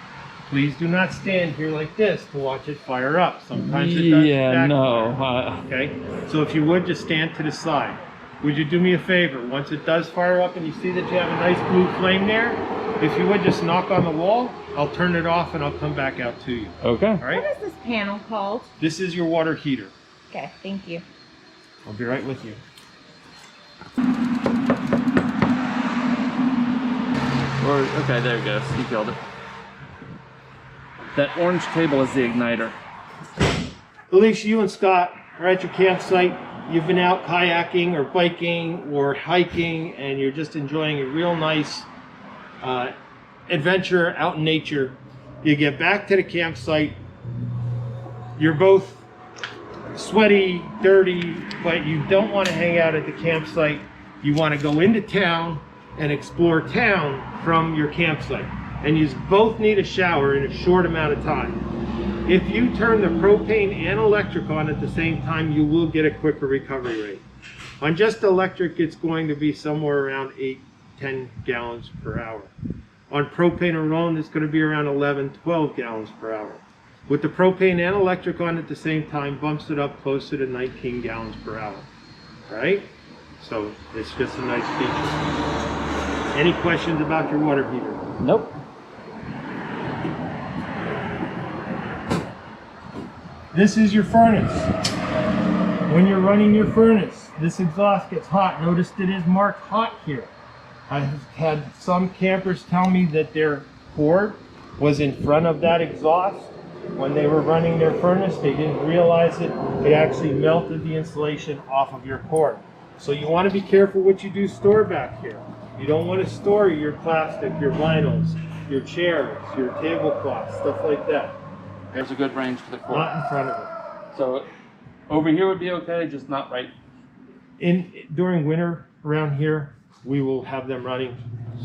please do not stand here like this to watch it fire up. Sometimes it does. Yeah, no. Okay, so if you would, just stand to the side. Would you do me a favor? Once it does fire up and you see that you have a nice blue flame there, if you would just knock on the wall, I'll turn it off and I'll come back out to you. Okay. All right? What is this panel called? This is your water heater. Okay, thank you. I'll be right with you. Okay, there it goes. You killed it. That orange cable is the igniter. Alicia, you and Scott are at your campsite. You've been out kayaking or biking or hiking and you're just enjoying a real nice adventure out in nature. You get back to the campsite. You're both sweaty, dirty, but you don't want to hang out at the campsite. You want to go into town and explore town from your campsite. And you both need a shower in a short amount of time. If you turn the propane and electric on at the same time, you will get a quicker recovery rate. On just electric, it's going to be somewhere around 8-10 gallons per hour. On propane alone, it's going to be around 11-12 gallons per hour. With the propane and electric on at the same time, bumps it up closer to 19 gallons per hour. Right? So it's just a nice feature. Any questions about your water heater? Nope. This is your furnace. When you're running your furnace, this exhaust gets hot. Notice it is marked hot here. I have had some campers tell me that their cord was in front of that exhaust. When they were running their furnace, they didn't realize it. It actually melted the insulation off of your cord. So you want to be careful what you do store back here. You don't want to store your plastic, your vinyls, your chairs, your tablecloths, stuff like that. There's a good range for the cord. Not in front of it. So over here would be okay, just not right. During winter around here, we will have them running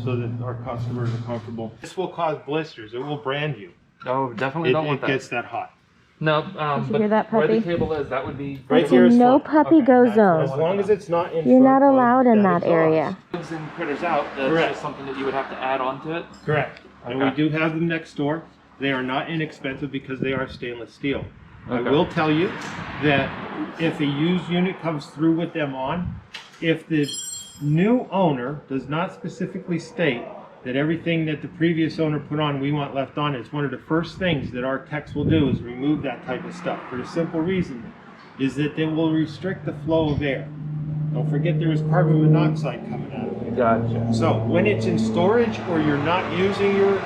so that our customers are comfortable. This will cause blisters. It will brand you. Oh, definitely don't want It that. gets that hot. No, Did you but hear that, where the puppy? cable is, that would be Right It's here a is no fine. puppy Okay, go As zone. long as it's not in You're front not of allowed in that that exhaust. area. bugs and critters out. That's Correct. just something that you would have to add on to it. Correct. And we Okay. do have them next door. They are not inexpensive because they are stainless steel. I Okay. will tell you that if a used unit comes through with them on, if the new owner does not specifically state that everything that the previous owner put on we want left on, it's one of the first things that our techs will do is remove that type of stuff for the simple reason is that they will restrict the flow of air. Don't forget there is carbon monoxide coming out of it. Gotcha. So when it's in storage or you're not using your,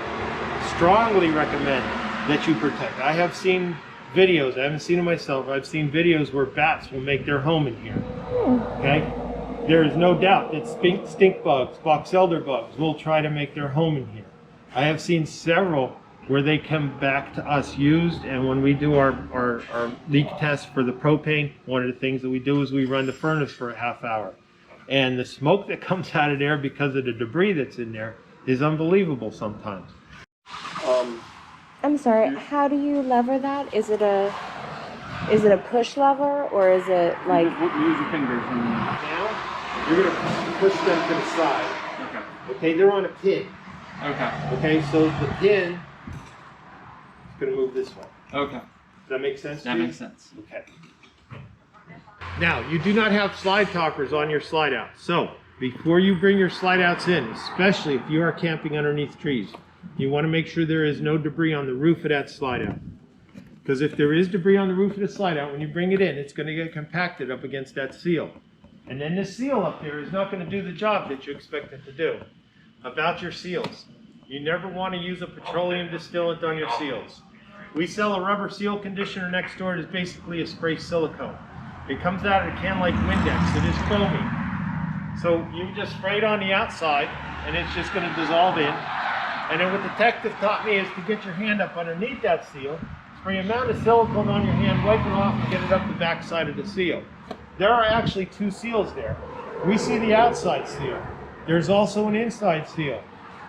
strongly recommend that you protect. I have seen videos, I haven't seen it myself, I've seen videos where bats will make their home in here. Okay? There is no doubt that stink bugs, box elder bugs will try to make their home in here. I have seen several where they come back to us used, and when we do our leak test for the propane, one of the things that we do is we run the furnace for a half hour. And the smoke that comes out of there because of the debris that's in there is unbelievable sometimes. I'm sorry, how do you lever that? Is it a push lever or is it like Use your fingers and... Now, you're going to push them to the side. Okay. Okay, they're on a pin. Okay. Okay, so the pin is going to move this way. Okay. Does that make sense? That to you? makes sense. Okay. Now, you do not have slide toppers on your slide out. So, before you bring your slide outs in, especially if you are camping underneath trees, you want to make sure there is no debris on the roof of that slide out. Because if there is debris on the roof of the slide out, when you bring it in, it's going to get compacted up against that seal. And then this seal up there is not going to do the job that you expect it to do. About your seals, you never want to use a petroleum distillant on your seals. We sell a rubber seal conditioner next door. It is basically a spray silicone. It comes out of a can like Windex. It is foamy. So you just spray it on the outside and it's just going to dissolve in. And then what the detective taught me is to get your hand up underneath that seal, spray a amount of silicone on your hand, wipe it off, and get it up the back side of the seal. There are actually two seals there. We see the outside seal. There's also an inside seal.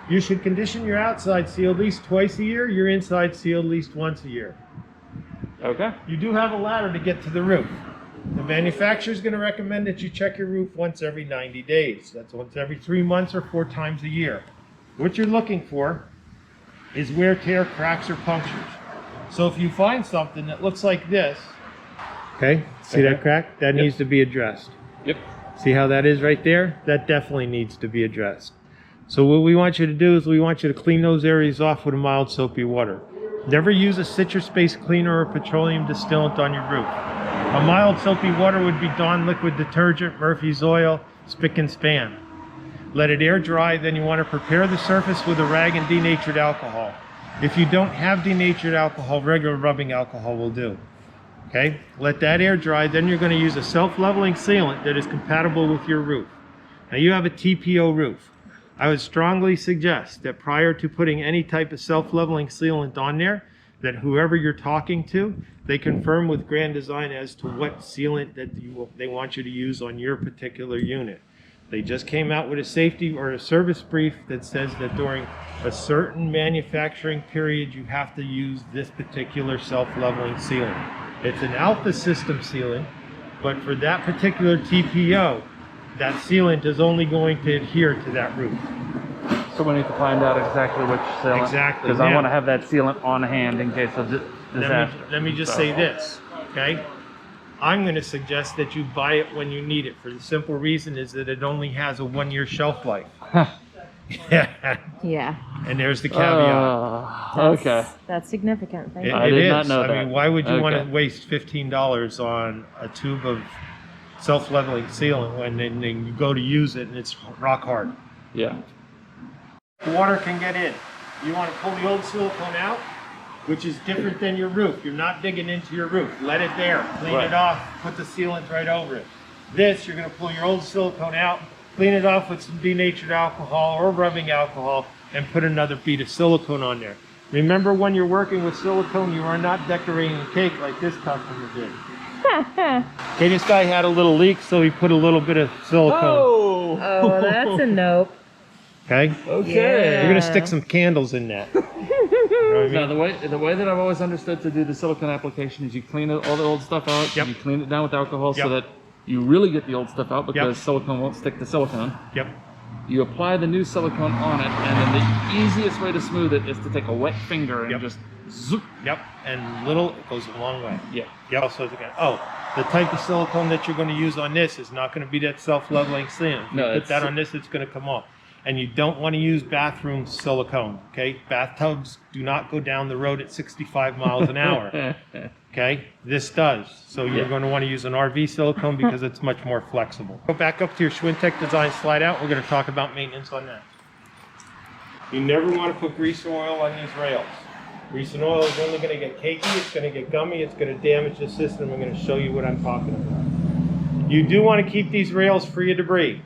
You should condition your outside seal at least twice a year, your inside seal at least once a year. Okay. You do have a ladder to get to the roof. The manufacturer is going to recommend that you check your roof once every 90 days. That's once every 3 months or 4 times a year. What you're looking for is wear, tear, cracks, or punctures. So if you find something that looks like this, okay, see that crack? That needs to be addressed. Yep. See how that is right there? That definitely needs to be addressed. So what we want you to do is we want you to clean those areas off with a mild soapy water. Never use a citrus-based cleaner or petroleum distillant on your roof. A mild soapy water would be Dawn liquid detergent, Murphy's oil, spick and span. Let it air dry, then you want to prepare the surface with a rag and denatured alcohol. If you don't have denatured alcohol, regular rubbing alcohol will do. Okay, let that air dry, then you're going to use a self-leveling sealant that is compatible with your roof. Now you have a TPO roof. I would strongly suggest that prior to putting any type of self-leveling sealant on there, that whoever you're talking to, they confirm with Grand Design as to what sealant that they want you to use on your particular unit. They just came out with a safety or a service brief that says that during a certain manufacturing period, you have to use this particular self-leveling sealant. It's an alpha system sealant, but for that particular TPO, that sealant is only going to adhere to that roof. So we need to find out exactly which sealant. Exactly. Because I want to have that sealant on hand in case of disaster. Let me just say this, okay? I'm going to suggest that you buy it when you need it, for the simple reason is that it only has a 1-year shelf life. Yeah. And there's the caveat. Okay. That's significant. Thank you. I It did is. not know I that. mean, why would you want Okay. to waste $15 on a tube of self-leveling sealant when then you go to use it and it's rock hard? Yeah. Water can get in. You want to pull the old silicone out, which is different than your roof. You're not digging into your roof. Let it there. Clean Right. it off. Put the sealant right over it. This, you're going to pull your old silicone out, clean it off with some denatured alcohol or rubbing alcohol, and put another bead of silicone on there. Remember, when you're working with silicone, you are not decorating the cake like this customer did. Okay, this guy had a little leak, so he put a little bit of silicone. Oh! Oh, that's a nope. Okay? Okay. We're going to stick some candles in that. You know what I mean? Now the way that I've always understood to do the silicone application is you clean all the old stuff out. Yep. You clean it down with alcohol so Yep. that you really get the old stuff out because Yep. silicone won't stick to silicone. Yep. You apply the new silicone on it, and then the easiest way to smooth it is to take a wet finger and Yep. just zoop. Yep. And little, it goes a long way. Yeah. Yep. Also, the type of silicone that you're going to use on this is not going to be that self-leveling sealant. If No, you put it's- that on this, it's going to come off. And you don't want to use bathroom silicone, okay? Bathtubs do not go down the road at 65 miles an hour, okay? This does. So you're Yeah. going to want to use an RV silicone because it's much more flexible. Go back up to your Schwintek design slide out. We're going to talk about maintenance on that. You never want to put grease or oil on these rails. Grease and oil is only going to get cakey, it's going to get gummy, it's going to damage the system. I'm going to show you what I'm talking about. You do want to keep these rails free of debris.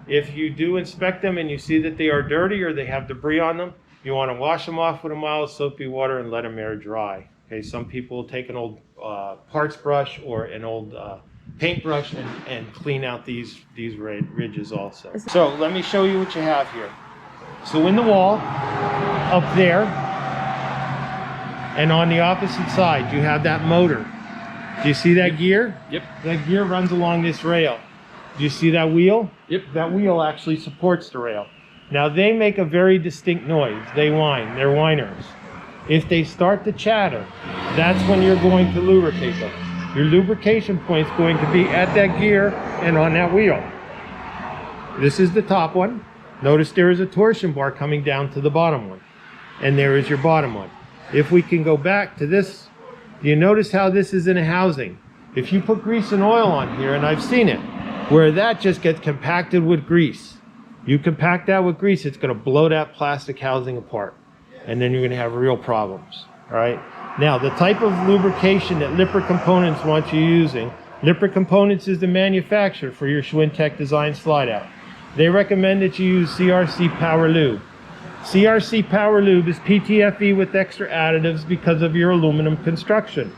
If you do inspect them and you see that they are dirty or they have debris on them, you want to wash them off with a mild soapy water and let them air dry. Okay, some people will take an old parts brush or an old paintbrush and clean out these ridges also. So let me show you what you have here. So in the wall, up there, and on the opposite side, you have that motor. Do you see that gear? Yep. That gear runs along this rail. Do you see that wheel? Yep. That wheel actually supports the rail. Now they make a very distinct noise. They whine. They're whiners. If they start to chatter, that's when you're going to lubricate them. Your lubrication point's going to be at that gear and on that wheel. This is the top one. Notice there is a torsion bar coming down to the bottom one. And there is your bottom one. If we can go back to this, do you notice how this is in a housing? If you put grease and oil on here, and I've seen it, where that just gets compacted with grease. You compact that with grease, it's going to blow that plastic housing apart. And then you're going to have real problems. All right. Now, the type of lubrication that Lippert Components wants you using, Lippert Components is the manufacturer for your Schwintek design slide out. They recommend that you use CRC Power Lube. CRC Power Lube is PTFE with extra additives because of your aluminum construction.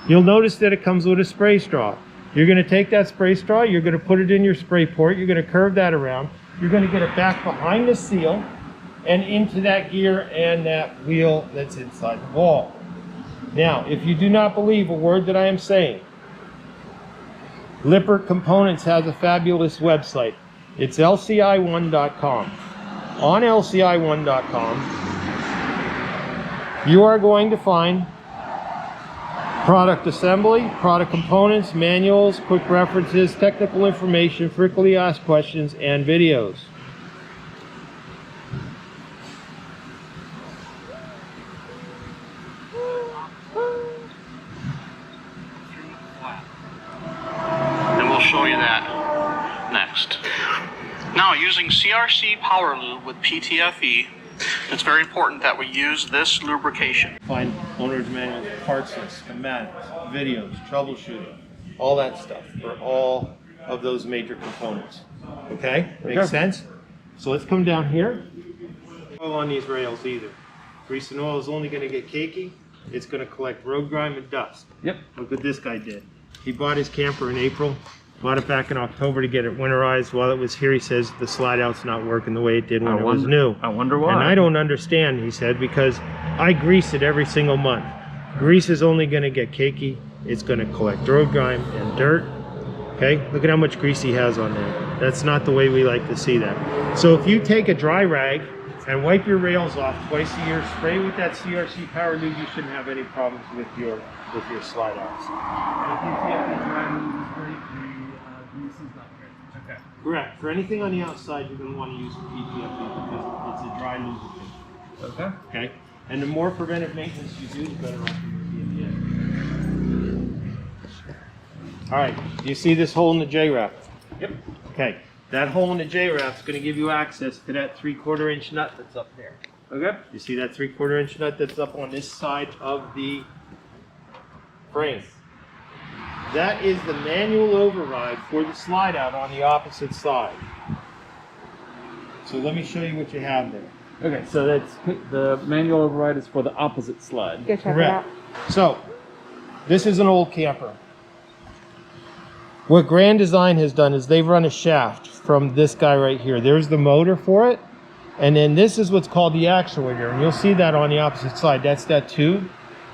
You'll notice that it comes with a spray straw. You're going to take that spray straw, you're going to put it in your spray port, you're going to curve that around, you're going to get it back behind the seal, and into that gear and that wheel that's inside the wall. Now, if you do not believe a word that I am saying, Lippert Components has a fabulous website. It's lci1.com. On lci1.com, you are going to find product assembly, product components, manuals, quick references, technical information, frequently asked questions, and videos. And we'll show you that next. Now, using CRC Power Lube with PTFE, it's very important that we use this lubrication. Find owner's manuals, parts lists, schematics, videos, troubleshooting, all that stuff for all of those major components. Okay? Makes sense? So let's come down here. Oil on these rails either. Grease and oil is only going to get cakey. It's going to collect road grime and dust. Yep. Look what this guy did. He bought his camper in April. Bought it back in October to get it winterized. While it was here, he says the slide out's not working the way it did when it was new. I wonder why. And I don't understand, he said, because I grease it every single month. Grease is only going to get cakey. It's going to collect road grime and dirt. Okay, look at how much grease he has on there. That's not the way we like to see that. So if you take a dry rag and wipe your rails off twice a year, spray with that CRC Power Lube, you shouldn't have any problems with your slide outs. Okay. Correct. For anything on the outside, you're going to want to use PTFE because it's a dry lubricant. Okay. Okay. And the more preventive maintenance you do, the better off you're going to be in the end. All right. Do you see this hole in the J-wrap? Yep. Okay. That hole in the J-wrap is going to give you access to that 3/4 inch nut that's up there. Okay. You see that 3/4 inch nut that's up on this side of the frame? That is the manual override for the slide out on the opposite side. So let me show you what you have there. Okay, so that's the manual override is for the opposite slide. Go check Correct. it out. So this is an old camper. What Grand Design has done is they've run a shaft from this guy right here. There's the motor for it. And then this is what's called the actuator. And you'll see that on the opposite side. That's that tube.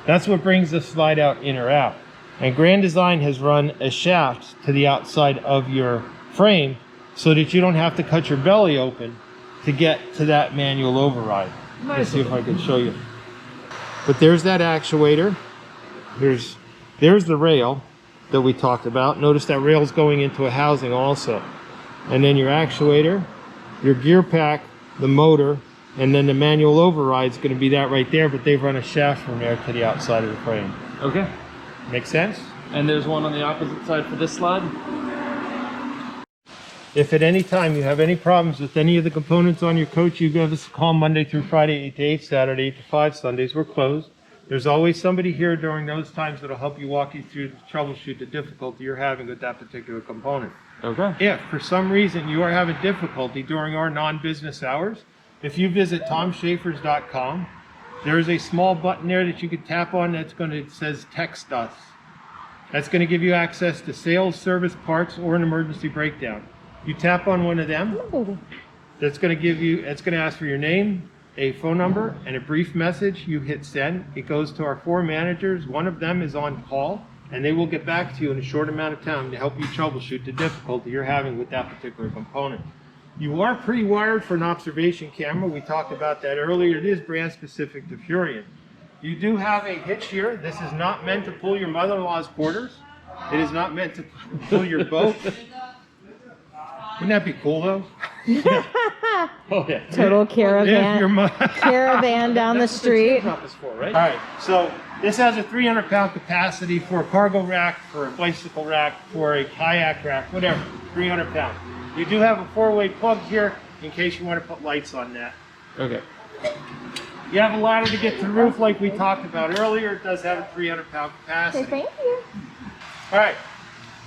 That's what brings the slide out in or out. And Grand Design has run a shaft to the outside of your frame so that you don't have to cut your belly open to get to that manual override. Let's see if I can show you. But there's that actuator. There's the rail that we talked about. Notice that rail's going into a housing also. And then your actuator, your gear pack, the motor, and then the manual override is going to be that right there, but they've run a shaft from there to the outside of the frame. Okay. Make sense? And there's one on the opposite side for this slide? If at any time you have any problems with any of the components on your coach, you give us a call Monday through Friday, 8 to 8, Saturday 8 to 5, Sundays we're closed. There's always somebody here during those times that'll help you walk you through the troubleshoot the difficulty you're having with that particular component. Okay. If for some reason you are having difficulty during our non-business hours, if you visit tomschaeffers.com, there is a small button there that you can tap on that's going to, it says text us. That's going to give you access to sales, service, parts, or an emergency breakdown. You tap on one of them, that's going to give you, it's going to ask for your name, a phone number, and a brief message. You hit send. It goes to our 4 managers. One of them is on call, and they will get back to you in a short amount of time to help you troubleshoot the difficulty you're having with that particular component. You are pre-wired for an observation camera. We talked about that earlier. It is brand specific to Furrion. You do have a hitch here. This is not meant to pull your mother-in-law's quarters. It is not meant to pull your boat. Wouldn't that be cool though? Oh yeah. Total caravan. Caravan down the street. All right, so this has a 300-pound capacity for a cargo rack, for a bicycle rack, for a kayak rack, whatever, 300 pounds. You do have a 4-way plug here in case you want to put lights on that. Okay. You have a ladder to get to the roof like we talked about earlier. It does have a 300-pound capacity. Thank you. All right,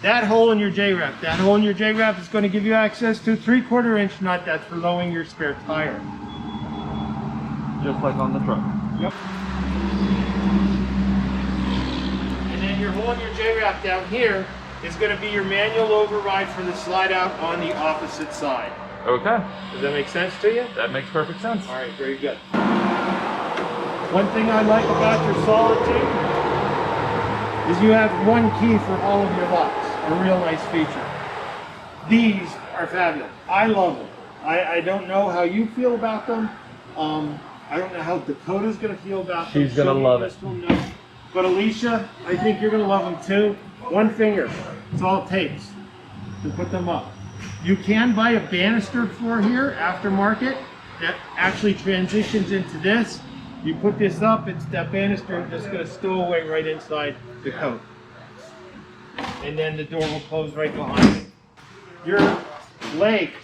that hole in your J-wrap. That hole in your J-wrap is going to give you access to a 3/4 inch nut that's for lowering your spare tire. Just like on the truck. Yep. And then your hole in your J-wrap down here is going to be your manual override for the slide out on the opposite side. Okay. Does that make sense to you? That makes perfect sense. All right, very good. One thing I like about your Solitude is you have one key for all of your locks. A real nice feature. These are fabulous. I love them. I don't know how you feel about them. I don't know how Dakota's going to feel about them. She's going to love it. No. But Alicia, I think you're going to love them too. One finger. It's all it takes to put them up. You can buy a banister for here, aftermarket, that actually transitions into this. You put this up, it's that banister just going to stow away right inside the coat. And then the door will close right behind it. Your legs.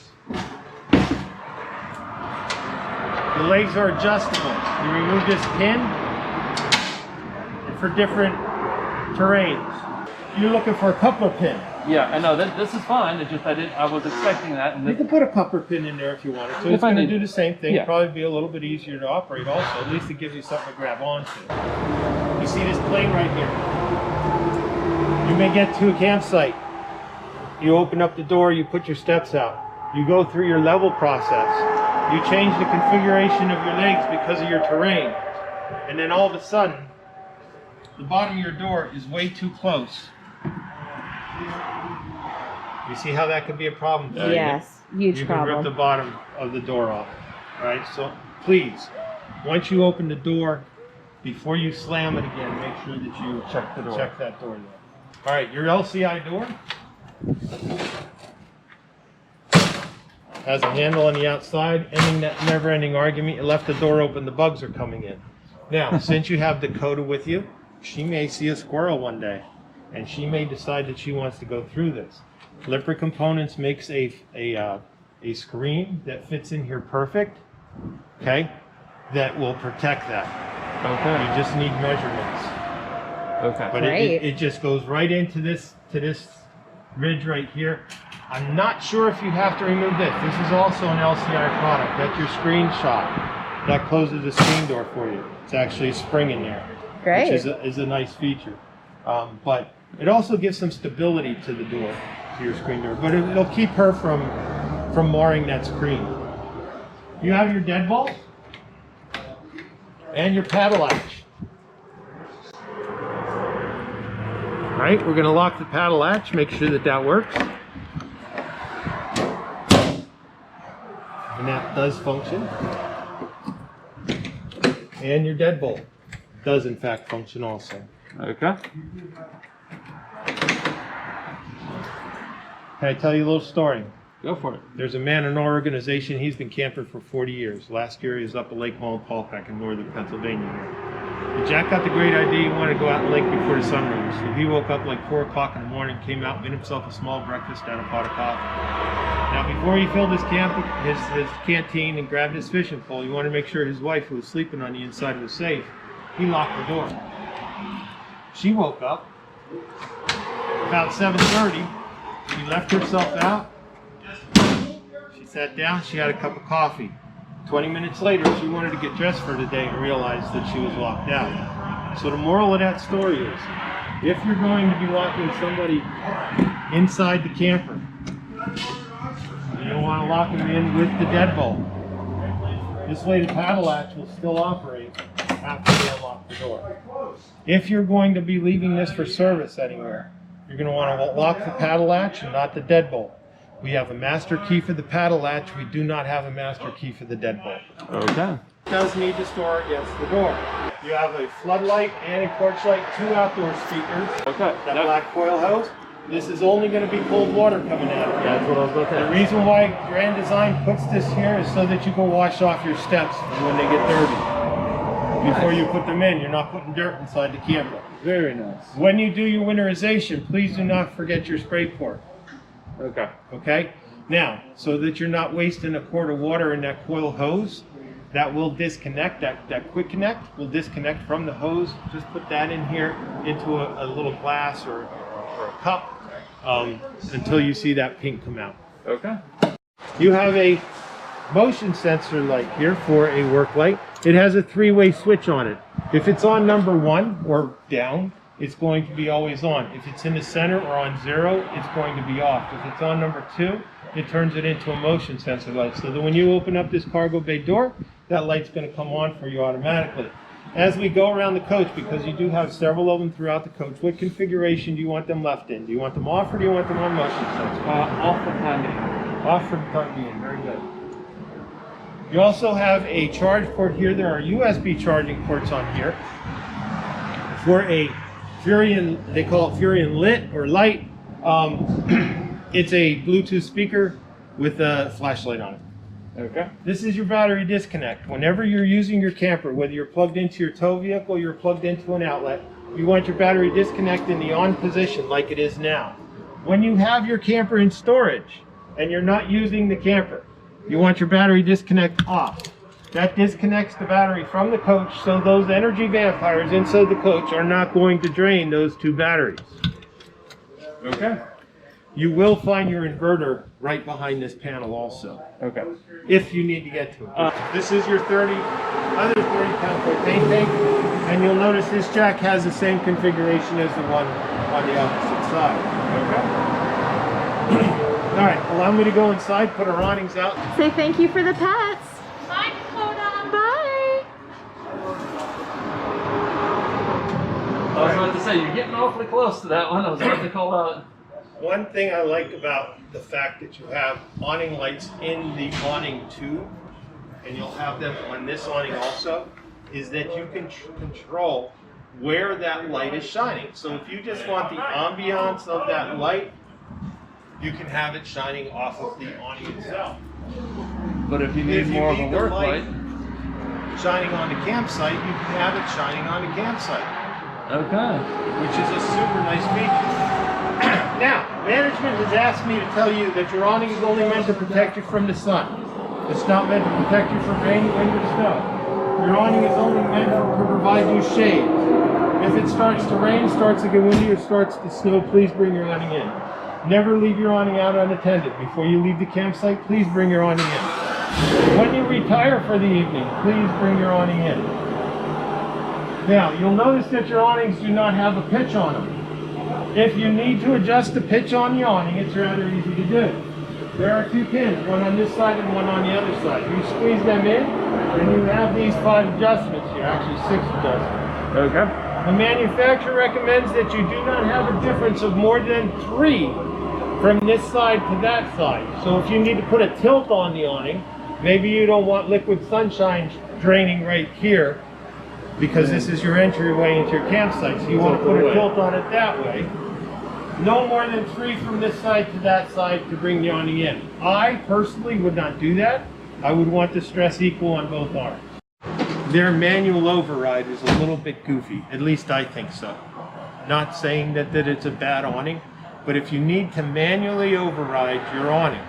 The legs are adjustable. You remove this pin for different terrains. You're looking for a coupler pin. Yeah, I know. This is fine. It's just I was expecting that. And You can put a coupler pin in there if you wanted to. It's going to do the same thing. Yeah. Probably be a little bit easier to operate also. At least it gives you something to grab onto. You see this plane right here? You may get to a campsite. You open up the door, you put your steps out. You go through your level process. You change the configuration of your legs because of your terrain. And then all of a sudden, the bottom of your door is way too close. You see how that could be a problem? Yes, huge You can rip problem. the bottom of the door off. All right, so please, once you open the door, before you slam it again, make sure that you check that door there. All right, your LCI door has a handle on the outside, ending that never-ending argument. You left the door open, the bugs are coming in. Now, since you have Dakota with you, she may see a squirrel one day, and she may decide that she wants to go through this. Lipper Components makes a screen that fits in here perfect, okay, that will protect that. Okay. You just need measurements. Okay. But it just goes right into this ridge right here. I'm not sure if you have to remove this. This is also an LCI product. That's your screenshot. That closes the screen door for you. It's actually a spring in there, Great. which is a nice feature. But it also gives some stability to the door, to your screen door. But it'll keep her from marring that screen. You have your deadbolt and your paddle latch. All right, we're going to lock the paddle latch, make sure that works. And that does function. And your deadbolt does in fact function also. Okay. Can I tell you a little story? Go for it. There's a man in our organization, he's been camping for 40 years. Last year he was up at Lake Wallenpaupack in northern Pennsylvania. And Jack got the great idea he wanted to go out in the lake before the sun rose. So he woke up like 4 o'clock in the morning, came out, made himself a small breakfast and a pot of coffee. Now before he filled his canteen and grabbed his fishing pole, he wanted to make sure his wife, who was sleeping on the inside, was safe. He locked the door. She woke up about 7:30. She left herself out. She sat down, she had a cup of coffee. 20 minutes later, she wanted to get dressed for the day and realized that she was locked out. So the moral of that story is, if you're going to be locking somebody inside the camper, you don't want to lock them in with the deadbolt. This way the paddle latch will still operate after they unlock the door. If you're going to be leaving this for service anywhere, you're going to want to lock the paddle latch and not the deadbolt. We have a master key for the paddle latch. We do not have a master key for the deadbolt. Okay. It does need to store against the door. You have a floodlight and a porch light, 2 outdoor speakers. Okay. That black coil hose. This is only going to be cold water coming out of it. That's what I was about to The ask. reason why Grand Design puts this here is so that you can wash off your steps when they get dirty. Before you put them in, you're not putting dirt inside the camper. Very nice. When you do your winterization, please do not forget your spray port. Okay. Okay? Now, so that you're not wasting a quart of water in that coil hose, that will disconnect, that quick connect will disconnect from the hose. Just put that in here into a little glass or a cup until you see that pink come out. Okay. You have a motion sensor light here for a work light. It has a 3-way switch on it. If it's on number 1 or down, it's going to be always on. If it's in the center or on 0, it's going to be off. If it's on number 2, it turns it into a motion sensor light. So that when you open up this cargo bay door, that light's going to come on for you automatically. As we go around the coach, because you do have several of them throughout the coach, what configuration do you want them left in? Do you want them off or do you want them on motion sensor? Off for the time being. Off for the time being. Very good. You also have a charge port here. There are USB charging ports on here for a Furion, they call it Furion Lit or Light. It's a Bluetooth speaker with a flashlight on it. Okay. This is your battery disconnect. Whenever you're using your camper, whether you're plugged into your tow vehicle or you're plugged into an outlet, you want your battery disconnect in the on position like it is now. When you have your camper in storage and you're not using the camper, you want your battery disconnect off. That disconnects the battery from the coach, so those energy vampires inside the coach are not going to drain those 2 batteries. Okay? You will find your inverter right behind this panel also. Okay. If you need to get to it. This is your other 30-pound propane tank, and you'll notice this jack has the same configuration as the one on the opposite side. Okay? All right, allow me to go inside, put our awnings out. Say thank you for the pets. Bye, Dakota. Bye. I was about to say, you're getting awfully close to that one. I was about to call out. One thing I like about the fact that you have awning lights in the awning tube, and you'll have them on this awning also, is that you can control where that light is shining. So if you just want the ambiance of that light, you can have it shining off of the awning itself. But if you need more of a work light, shining on the campsite, you can have it shining on the campsite. Okay. Which is a super nice feature. Now, management has asked me to tell you that your awning is only meant to protect you from the sun. It's not meant to protect you from rain, wind, or snow. Your awning is only meant to provide you shade. If it starts to rain, starts to get windy, or starts to snow, please bring your awning in. Never leave your awning out unattended. Before you leave the campsite, please bring your awning in. When you retire for the evening, please bring your awning in. Now, you'll notice that your awnings do not have a pitch on them. If you need to adjust the pitch on the awning, it's rather easy to do. There are 2 pins, one on this side and one on the other side. You squeeze them in, and you have these 5 adjustments here, actually 6 adjustments. Okay. The manufacturer recommends that you do not have a difference of more than 3 from this side to that side. So if you need to put a tilt on the awning, maybe you don't want liquid sunshine draining right here, because this is your entryway into your campsite, so you want to put a tilt on it that way. No more than 3 from this side to that side to bring the awning in. I personally would not do that. I would want the stress equal on both arms. Their manual override is a little bit goofy, at least I think so. Not saying that it's a bad awning, but if you need to manually override your awning,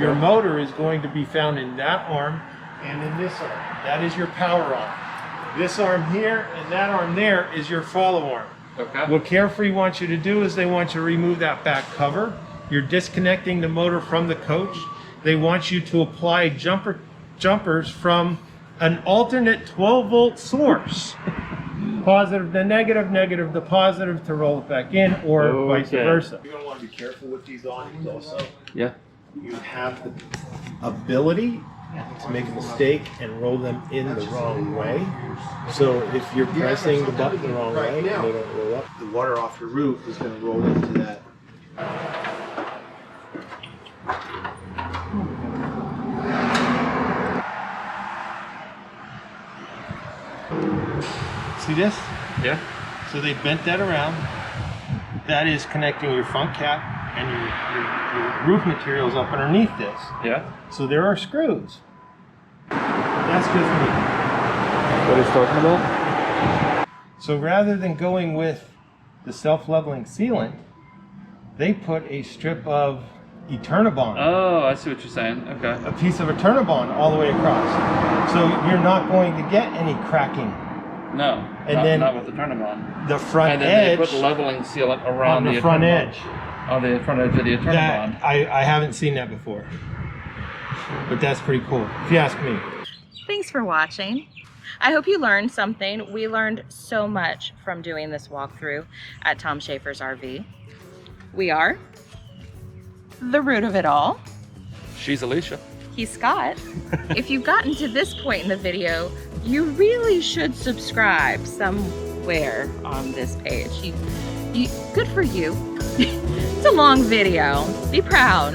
your motor is going to be found in that arm and in this arm. That is your power arm. This arm here and that arm there is your follow arm. Okay. What Carefree wants you to do is they want you to remove that back cover. You're disconnecting the motor from the coach. They want you to apply jumpers from an alternate 12-volt source. Positive to negative, negative to positive to roll it back in, or vice versa. You're going to want to be careful with these awnings also. Yeah. You have the ability to make a mistake and roll them in the wrong way. So if you're pressing the button the wrong way, they don't roll up. The water off your roof is going to roll into that. See this? Yeah. So they bent that around. That is connecting your front cap and your roof materials up underneath this. Yeah. So there are screws. That's just me. What he's talking about? So rather than going with the self-leveling sealant, they put a strip of Eternabond. Oh, I see what you're saying. Okay. A piece of Eternabond all the way across. So you're not going to get any cracking. No. And not with the Eternabond. The front and then edge. they put leveling sealant around on the front Eternabond. edge. On the front edge of the Eternabond. That, I haven't seen that before. But that's pretty cool, if you ask me. Thanks for watching. I hope you learned something. We learned so much from doing this walkthrough at Tom Schaeffer's RV. We are the root of it all. She's Alicia. He's Scott. If you've gotten to this point in the video, you really should subscribe somewhere on this page. Good for you. It's a long video. Be proud.